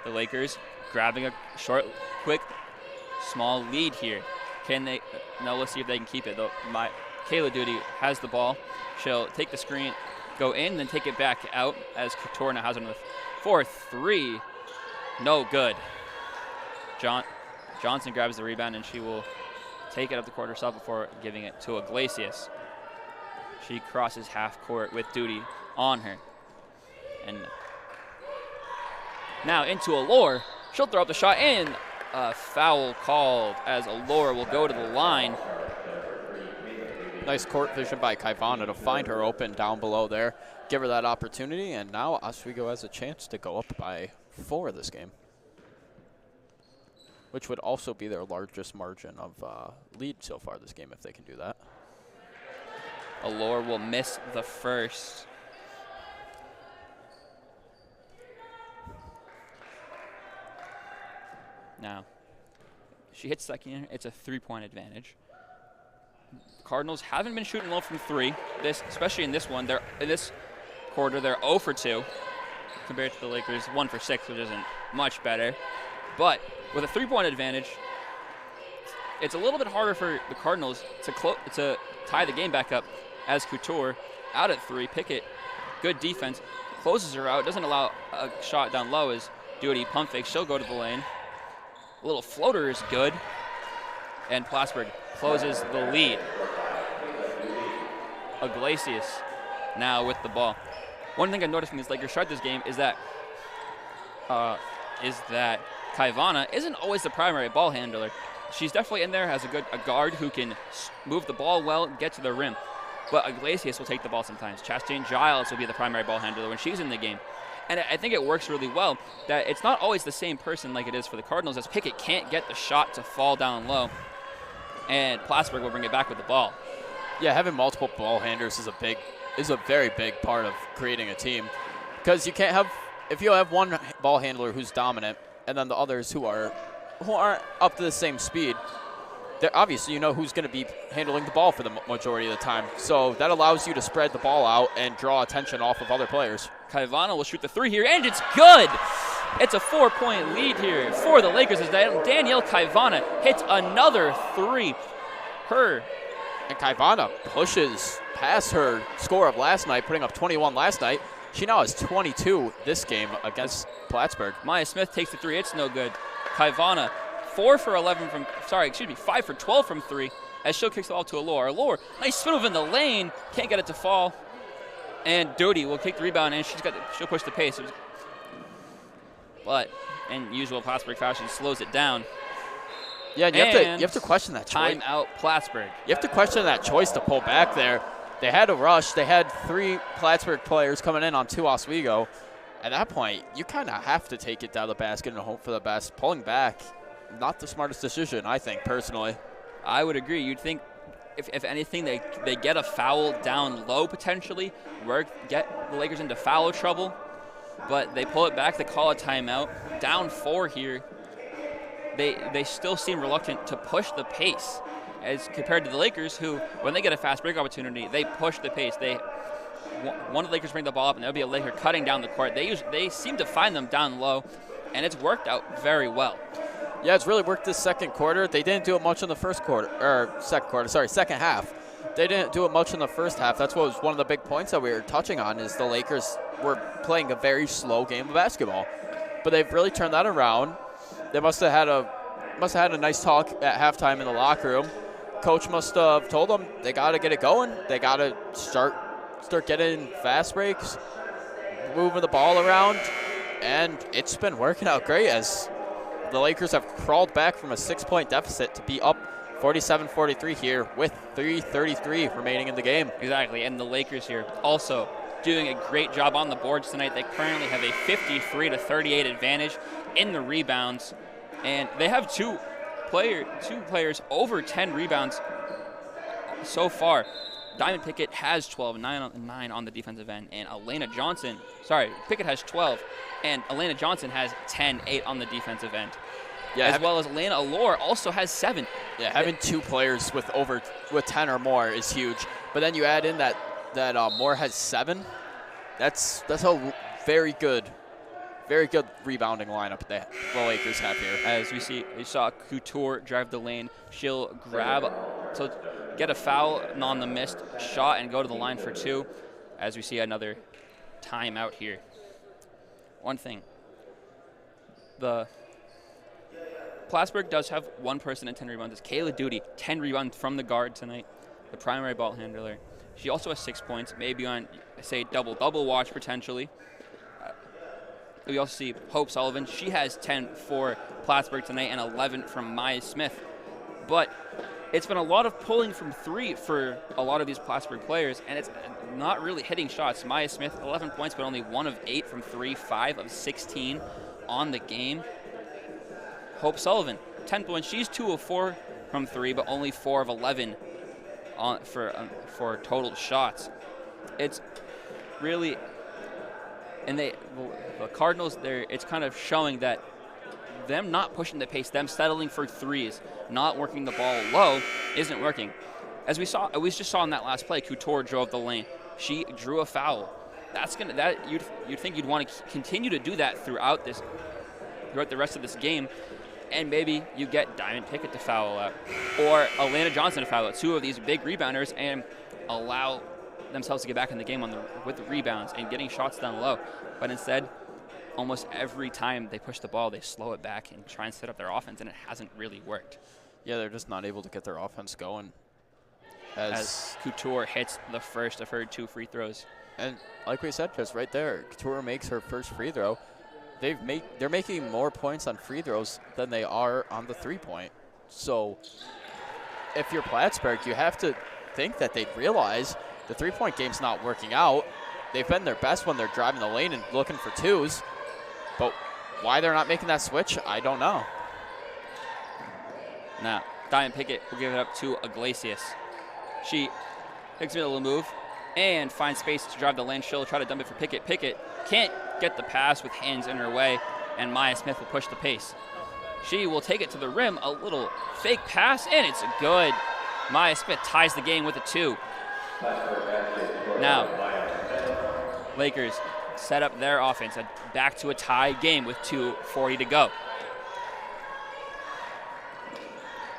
The Lakers grabbing a short, quick, small lead here. Let's see if they can keep it. Kayla Duty has the ball. She'll take the screen, go in, then take it back out as Couture now has it on the 4-3. No good. Johnson grabs the rebound, and she will take it up the court herself before giving it to Iglesias. She crosses half court with Duty on her. And now into Allure. She'll throw up the shot, and a foul called as Allure will go to the line. Nice court vision by Kaivana to find her open down below there, give her that opportunity, and now Oswego has a chance to go up by 4 this game, which would also be their largest margin of lead so far this game if they can do that. Allure will miss the first. Now, she hits second. It's a 3-point advantage. Cardinals haven't been shooting well from 3. Especially in this one, in this quarter, they're 0 for 2 compared to the Lakers 1 for 6, which isn't much better. But with a 3-point advantage, it's a little bit harder for the Cardinals to tie the game back up. As Couture out at 3, Pickett, good defense, closes her out, doesn't allow a shot down low as Duty pump fake. She'll go to the lane. A little floater is good, and Plattsburgh closes the lead. Iglesias now with the ball. One thing I noticed from this Lakers start this game is that Kaivana isn't always the primary ball handler. She's definitely in there as a guard who can move the ball well, get to the rim. But Iglesias will take the ball sometimes. Chastain Giles will be the primary ball handler when she's in the game. And I think it works really well that it's not always the same person like it is for the Cardinals, as Pickett can't get the shot to fall down low. And Plattsburgh will bring it back with the ball. Yeah, having multiple ball handlers is a very big part of creating a team, because you can't have, if you have one ball handler who's dominant and then the others who aren't up to the same speed, obviously you know who's going to be handling the ball for the majority of the time. So that allows you to spread the ball out and draw attention off of other players. Kaivana will shoot the 3 here, and it's good! It's a 4-point lead here for the Lakers as Danielle Kaivana hits another three. And Kaivana pushes past her score of last night, putting up 21 last night. She now has 22 this game against Plattsburgh. Maya Smith takes the three. It's no good. Kaivana, 5 for 12 from three as she'll kick the ball to Allure. Allure, nice spin move in the lane. Can't get it to fall. And Doty will kick the rebound, and she'll push the pace. But in usual Plattsburgh fashion, slows it down. Yeah, and you have to question that choice. Timeout Plattsburgh. You have to question that choice to pull back there. They had to rush. They had 3 Plattsburgh players coming in on 2 Oswego. At that point, you kind of have to take it down the basket and hope for the best. Pulling back, not the smartest decision, I think, personally. I would agree. You'd think, if anything, they get a foul down low potentially, get the Lakers into foul trouble. But they pull it back. They call a timeout. Down 4 here. They still seem reluctant to push the pace as compared to the Lakers, who, when they get a fast break opportunity, they push the pace. One of the Lakers bring the ball up, and there'll be a Laker cutting down the court. They seem to find them down low, and it's worked out very well. Yeah, it's really worked this second quarter. They didn't do it much in the second half. They didn't do it much in the first half. That's what was one of the big points that we were touching on, is the Lakers were playing a very slow game of basketball. But they've really turned that around. They must have had a nice talk at halftime in the locker room. Coach must have told them they got to get it going. They got to start getting fast breaks, moving the ball around, and it's been working out great as the Lakers have crawled back from a 6-point deficit to be up 47-43 here with 3:33 remaining in the game. Exactly, and the Lakers here also doing a great job on the boards tonight. They currently have a 53-38 advantage in the rebounds, and they have two players over 10 rebounds so far. Diamond Pickett has 12, 9 on the defensive end, and Pickett has 12, and Elena Johnson has 10, 8 on the defensive end. Yeah, as well as Elena Allure also has 7. Yeah, having 2 players with 10 or more is huge. But then you add in that Moore has 7. That's a very good rebounding lineup that the Lakers have here. As we saw Couture drive the lane. She'll get a foul on the missed shot and go to the line for 2. As we see another timeout here. One thing, the Plattsburgh does have one person in 10 rebounds. It's Kayla Doty, 10 rebounds from the guard tonight, the primary ball handler. She also has 6 points, maybe on, say, double watch potentially. We also see Hope Sullivan. She has 10 for Plattsburgh tonight and 11 from Maya Smith. But it's been a lot of pulling from 3 for a lot of these Plattsburgh players, and it's not really hitting shots. Maya Smith, 11 points, but only 1 of 8 from 3, 5 of 16 on the game. Hope Sullivan, 10 points. She's 2 of 4 from 3, but only 4 of 11 for total shots. It's really, and the Cardinals, it's kind of showing that them not pushing the pace, them settling for threes, not working the ball low, isn't working. As we just saw in that last play, Couture drove the lane. She drew a foul. You'd think you'd want to continue to do that throughout the rest of this game. And maybe you get Diamond Pickett to foul out or Elena Johnson to foul out, 2 of these big rebounders, and allow themselves to get back in the game with the rebounds and getting shots down low. But instead, almost every time they push the ball, they slow it back and try and set up their offense, and it hasn't really worked. Yeah, they're just not able to get their offense going. As Couture hits the first of her 2 free throws. And like we said, just right there, Couture makes her first free throw. They're making more points on free throws than they are on the 3-point. So if you're Plattsburgh, you have to think that they'd realize the 3-point game's not working out. They've been their best when they're driving the lane and looking for 2s. But why they're not making that switch, I don't know. Now, Diamond Pickett will give it up to Iglesias. She takes a little move and finds space to drive the lane. She'll try to dump it for Pickett. Pickett can't get the pass with hands in her way, and Maya Smith will push the pace. She will take it to the rim, a little fake pass, and it's good. Maya Smith ties the game with a 2. Now, Lakers set up their offense back to a tie game with 2:40 to go.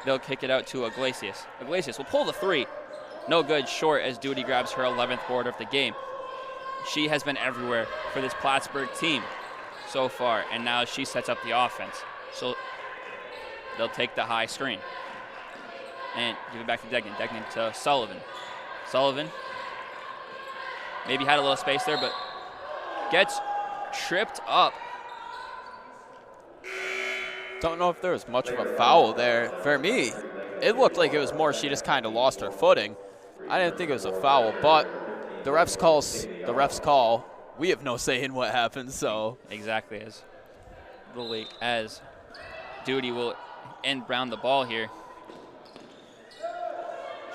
They'll kick it out to Iglesias. Iglesias will pull the three. No good, short, as Duty grabs her 11th board of the game. She has been everywhere for this Plattsburgh team so far, and now she sets up the offense. So they'll take the high screen and give it back to Degnan. Degnan to Sullivan. Sullivan maybe had a little space there, but gets tripped up. Don't know if there was much of a foul there. For me, it looked like it was more she just kind of lost her footing. I didn't think it was a foul, but the refs call. We have no say in what happens, so. Exactly, as Duty will inbound the ball here.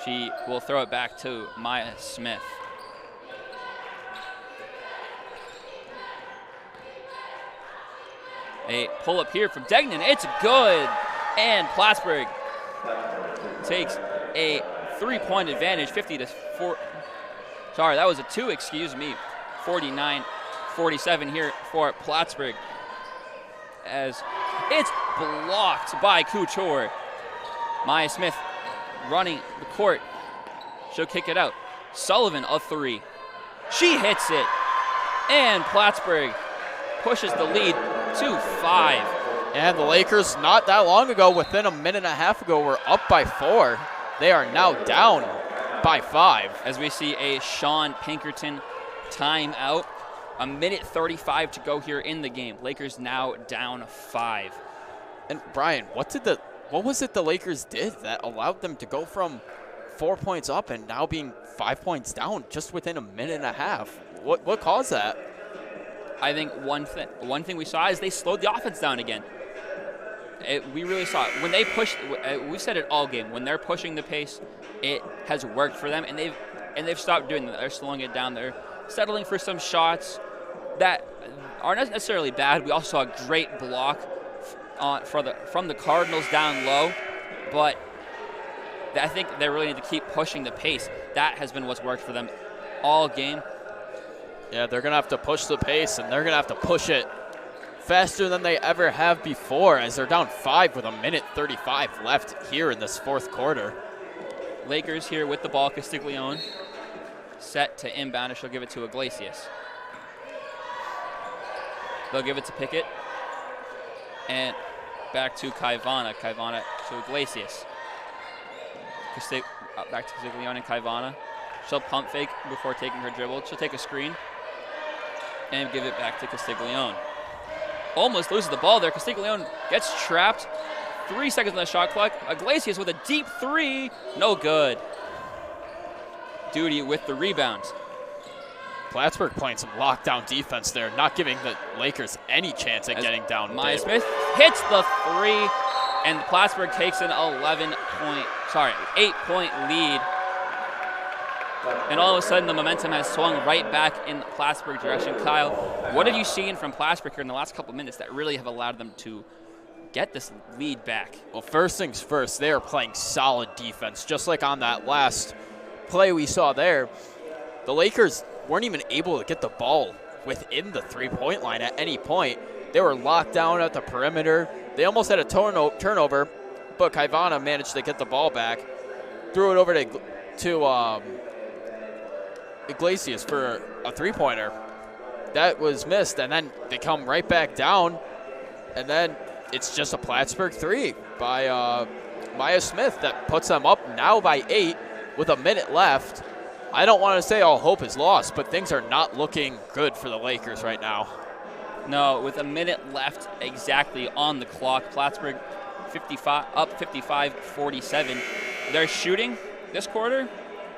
She will throw it back to Maya Smith. A pull-up here from Degnan. It's good. And Plattsburgh takes a 3-point advantage, 50-4. Sorry, that was a 2, excuse me. 49-47 here for Plattsburgh. As it's blocked by Couture. Maya Smith running the court. She'll kick it out. Sullivan, a 3. She hits it. And Plattsburgh pushes the lead to 5. And the Lakers, not that long ago, within a minute and a half ago, were up by 4. They are now down by 5. As we see a Sean Pinkerton timeout. A minute 35 to go here in the game. Lakers now down 5. And Brian, what was it the Lakers did that allowed them to go from 4 points up and now being 5 points down just within a minute and a half? What caused that? I think one thing we saw is they slowed the offense down again. We really saw it. When they pushed, we've said it all game, when they're pushing the pace, it has worked for them, and they've stopped doing that. They're slowing it down. They're settling for some shots that are not necessarily bad. We also saw a great block from the Cardinals down low, but I think they really need to keep pushing the pace. That has been what's worked for them all game. Yeah, they're going to have to push the pace, and they're going to have to push it faster than they ever have before, as they're down 5 with a minute 35 left here in this fourth quarter. Lakers here with the ball. Castiglione set to inbound, and she'll give it to Iglesias. They'll give it to Pickett. And back to Kaivana. Kaivana to Iglesias. Back to Castiglione and Kaivana. She'll pump fake before taking her dribble. She'll take a screen and give it back to Castiglione. Almost loses the ball there. Castiglione gets trapped. 3 seconds on the shot clock. Iglesias with a deep 3. No good. Duty with the rebound. Plattsburgh playing some lockdown defense there, not giving the Lakers any chance at getting down. Maya Smith hits the 3, and Plattsburgh takes an 8-point lead. And all of a sudden, the momentum has swung right back in the Plattsburgh direction. Kyle, what have you seen from Plattsburgh here in the last couple minutes that really have allowed them to get this lead back? Well, first things first, they are playing solid defense. Just like on that last play we saw there, the Lakers weren't even able to get the ball within the 3-point line at any point. They were locked down at the perimeter. They almost had a turnover, but Kaivana managed to get the ball back, threw it over to Iglesias for a 3-pointer. That was missed, and then they come right back down, and then it's just a Plattsburgh 3 by Maya Smith that puts them up now by 8 with a minute left. I don't want to say all hope is lost, but things are not looking good for the Lakers right now. No, with a minute left exactly on the clock, Plattsburgh up 55-47. Their shooting this quarter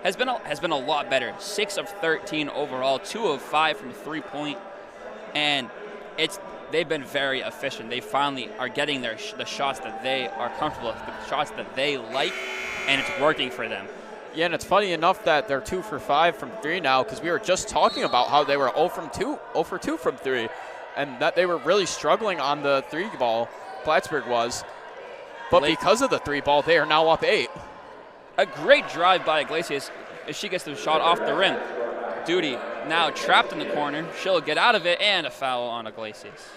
has been a lot better. 6 of 13 overall, 2 of 5 from 3-point, and they've been very efficient. They finally are getting the shots that they are comfortable with, the shots that they like, and it's working for them. Yeah, and it's funny enough that they're 2 for 5 from 3 now, because we were just talking about how they were 0 for 2 from 3, and that they were really struggling on the 3 ball. Plattsburgh was, but because of the 3 ball, they are now up 8. A great drive by Iglesias as she gets the shot off the rim. Duty now trapped in the corner. She'll get out of it, and a foul on Iglesias.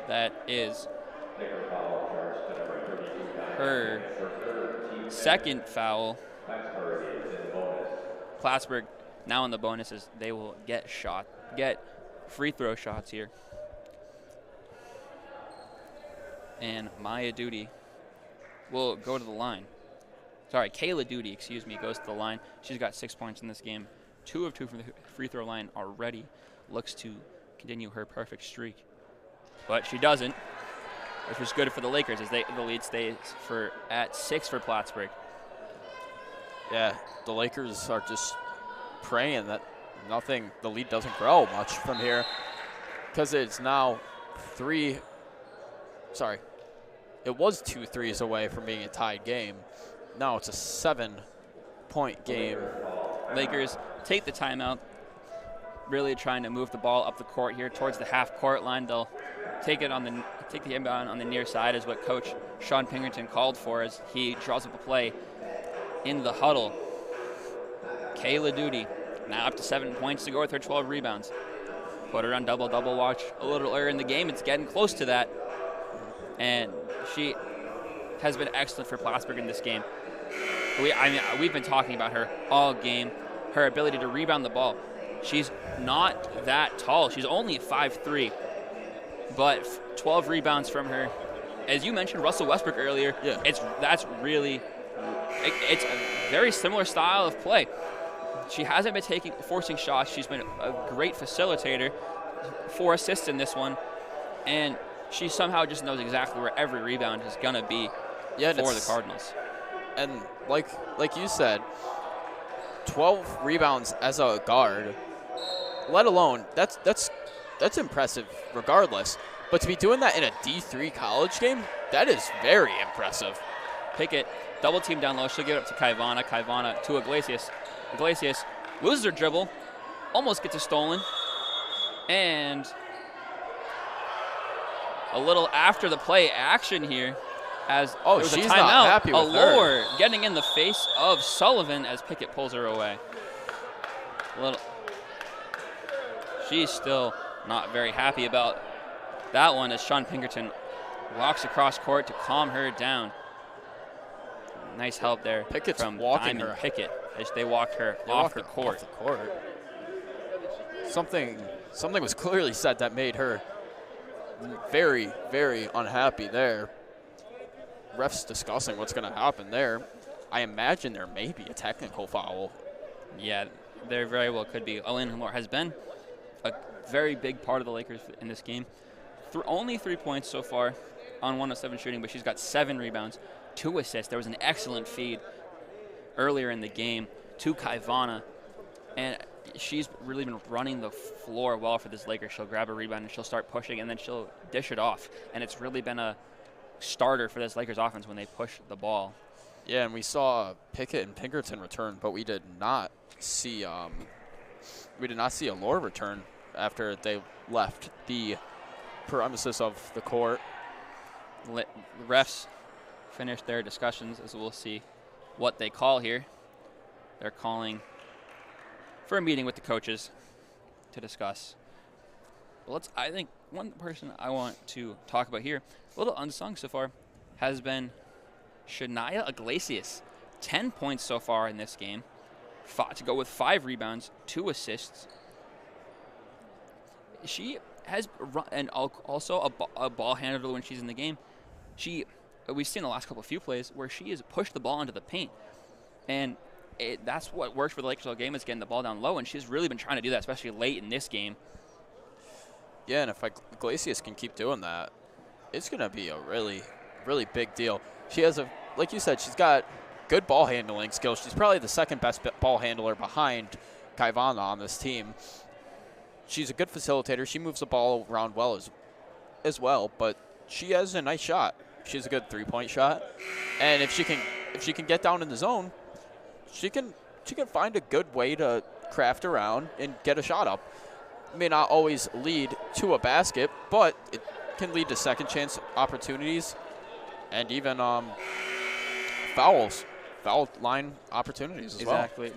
That is her second foul. Plattsburgh now in the bonuses. They will get free throw shots here. And Maya Duty will go to the line. Sorry, Kayla Duty, goes to the line. She's got 6 points in this game. 2 of 2 from the free throw line already. Looks to continue her perfect streak. But she doesn't, which was good for the Lakers as the lead stays at 6 for Plattsburgh. Yeah, the Lakers are just praying that the lead doesn't grow much from here, because it's now it was 2 threes away from being a tied game. Now it's a 7-point game. Lakers take the timeout, really trying to move the ball up the court here towards the half-court line. They'll take the inbound on the near side, is what Coach Sean Pinkerton called for as he draws up a play in the huddle. Kayla Duty now up to 7 points to go with her 12 rebounds. Put her on double-double watch a little earlier in the game. It's getting close to that. And she has been excellent for Plattsburgh in this game. We've been talking about her all game, her ability to rebound the ball. She's not that tall. She's only 5'3", but 12 rebounds from her. As you mentioned, Russell Westbrook earlier. Yeah. It's a very similar style of play. She hasn't been forcing shots. She's been a great facilitator. 4 assists in this one, and she somehow just knows exactly where every rebound is gonna be for the Cardinals. And like you said, 12 rebounds as a guard, let alone that's impressive regardless. But to be doing that in a D3 college game, that is very impressive. Pickett, double team down low. She'll give it up to Kaivana. Kaivana to Iglesias. Iglesias loses her dribble, almost gets it stolen, and a little after the play action here as there was she's a timeout. Not happy with Allure getting in the face of Sullivan as Pickett pulls her away. She's still not very happy about that one as Sean Pinkerton walks across court to calm her down. Nice help there from Diamond Pickett as they walked her off the court. Something was clearly said that made her very, very unhappy there. Refs discussing what's going to happen there. I imagine there may be a technical foul. Yeah, there very well could be. Elaine Moore has been a very big part of the Lakers in this game. Only 3 points so far on 1 of 7 shooting, but she's got 7 rebounds, 2 assists. There was an excellent feed earlier in the game to Kaivana, and she's really been running the floor well for this Lakers. She'll grab a rebound and she'll start pushing, and then she'll dish it off. And it's really been a starter for this Lakers offense when they push the ball. Yeah, and we saw Pickett and Pinkerton return, but we did not see Allure return after they left the premises of the court. The refs finished their discussions, as we'll see what they call here. They're calling for a meeting with the coaches to discuss. But I think one person I want to talk about here, a little unsung so far, has been Shania Iglesias. 10 points so far in this game, to go with 5 rebounds, 2 assists. She has run, and also a ball handler when she's in the game. We've seen the last few plays where she has pushed the ball into the paint, and that's what worked for the Lakers all game, is getting the ball down low, and she's really been trying to do that, especially late in this game. Yeah, and if Iglesias can keep doing that, it's going to be a really, really big deal. She has like you said, she's got good ball handling skills. She's probably the second best ball handler behind Kaivana on this team. She's a good facilitator. She moves the ball around well as well, but she has a nice shot. She has a good 3-point shot, and if she can get down in the zone, she can find a good way to craft around and get a shot up. It may not always lead to a basket, but it can lead to second chance opportunities and even foul line opportunities as well. Exactly.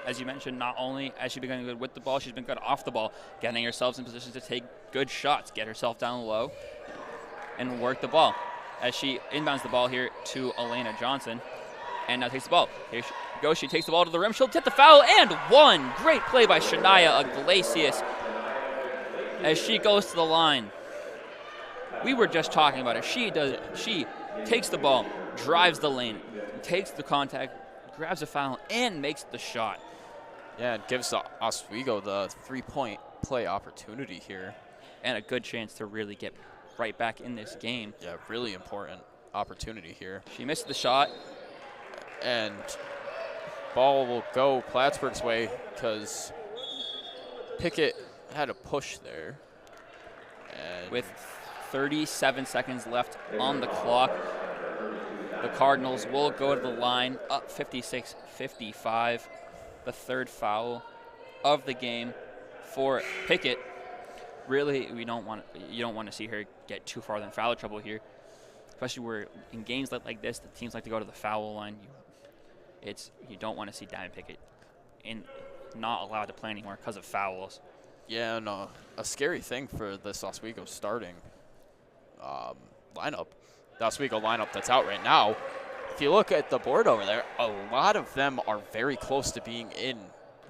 as you mentioned, not only has she been good with the ball, she's been good off the ball, getting herself in positions to take good shots, get herself down low, and work the ball. As she inbounds the ball here to Elena Johnson, and now takes the ball. Here she goes. She takes the ball to the rim. She'll tip the foul, and one. Great play by Shania Iglesias as she goes to the line. We were just talking about it. She takes the ball, drives the lane, takes the contact, grabs a foul, and makes the shot. Yeah, it gives Oswego the 3-point play opportunity here. And a good chance to really get right back in this game. Yeah, really important opportunity here. She missed the shot. And ball will go Plattsburgh's way because Pickett had a push there. And with 37 seconds left on the clock, the Cardinals will go to the line up 56-55. The third foul of the game for Pickett. Really, you don't want to see her get too far in foul trouble here, especially where in games like this, the teams like to go to the foul line. You don't want to see Diamond Pickett not allowed to play anymore because of fouls. Yeah, and a scary thing for this Oswego starting lineup, the Oswego lineup that's out right now. If you look at the board over there, a lot of them are very close to being in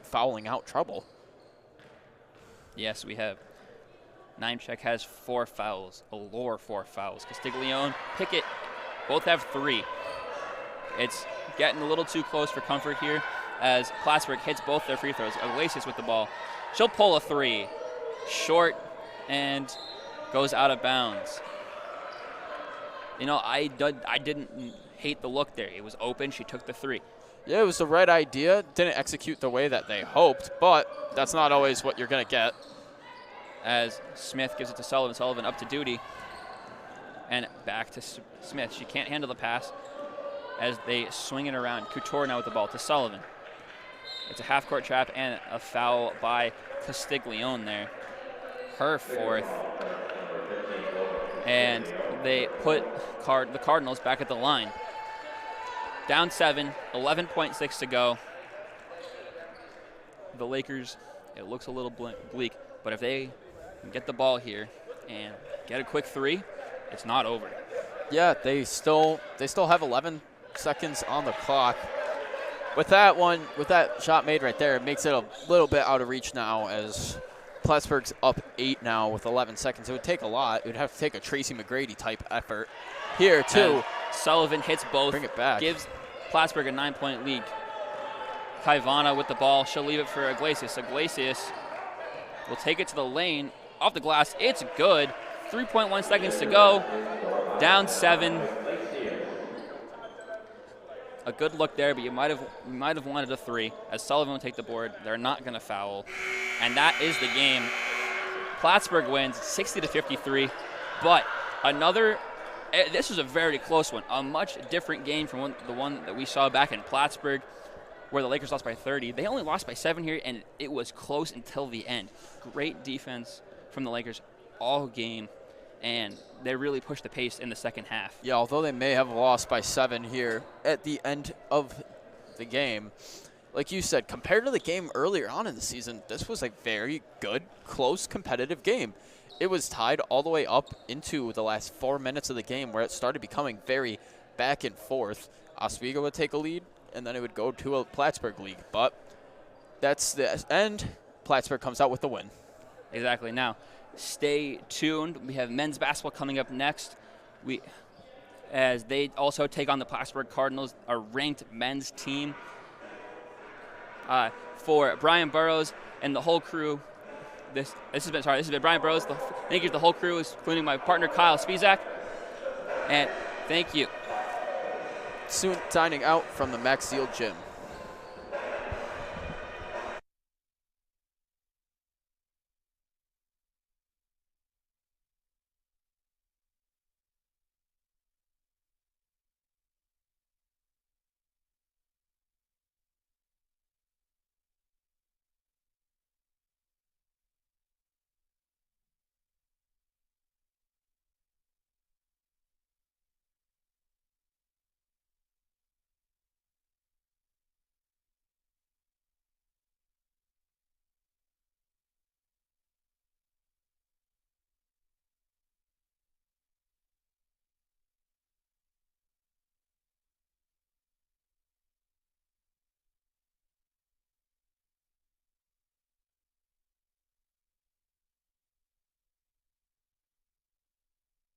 fouling out trouble. Yes, we have. Nimecheck has 4 fouls. Allure 4 fouls. Castiglione, Pickett, both have 3. It's getting a little too close for comfort here as Plattsburgh hits both their free throws. Iglesias with the ball. She'll pull a 3. Short and goes out of bounds. You know, I didn't hate the look there. It was open. She took the 3. Yeah, it was the right idea. Didn't execute the way that they hoped, but that's not always what you're going to get. As Smith gives it to Sullivan. Sullivan up to duty. And back to Smith. She can't handle the pass as they swing it around. Couture now with the ball to Sullivan. It's a half-court trap and a foul by Castiglione there. Her 4th. And they put the Cardinals back at the line. Down 7, 11.6 to go. The Lakers, it looks a little bleak, but if they get the ball here and get a quick 3, it's not over. Yeah, they still have 11 seconds on the clock. With that shot made right there, it makes it a little bit out of reach now as Plattsburgh's up 8 now with 11 seconds. It would take a lot. It would have to take a Tracy McGrady type effort here too. And Sullivan hits both. Bring it back. Gives Plattsburgh a 9-point lead. Kaivana with the ball. She'll leave it for Iglesias. Iglesias will take it to the lane. Off the glass. It's good. 3.1 seconds to go. Down 7. A good look there, but you might have wanted a 3 as Sullivan will take the board. They're not going to foul. And that is the game. Plattsburgh wins 60-53, but this was a very close one. A much different game from the one that we saw back in Plattsburgh where the Lakers lost by 30. They only lost by 7 here, and it was close until the end. Great defense from the Lakers all game, and they really pushed the pace in the second half. Yeah, although they may have lost by 7 here at the end of the game, like you said, compared to the game earlier on in the season, this was a very good, close, competitive game. It was tied all the way up into the last 4 minutes of the game where it started becoming very back and forth. Oswego would take a lead, and then it would go to a Plattsburgh lead. But that's the end. Plattsburgh comes out with the win. Exactly. Now, stay tuned. We have men's basketball coming up next. As they also take on the Plattsburgh Cardinals, a ranked men's team. For Brian Burrows and the whole crew, this has been Brian Burrows. Thank you to the whole crew, including my partner Kyle Spizak. And thank you. Soon signing out from the Max Steel Gym.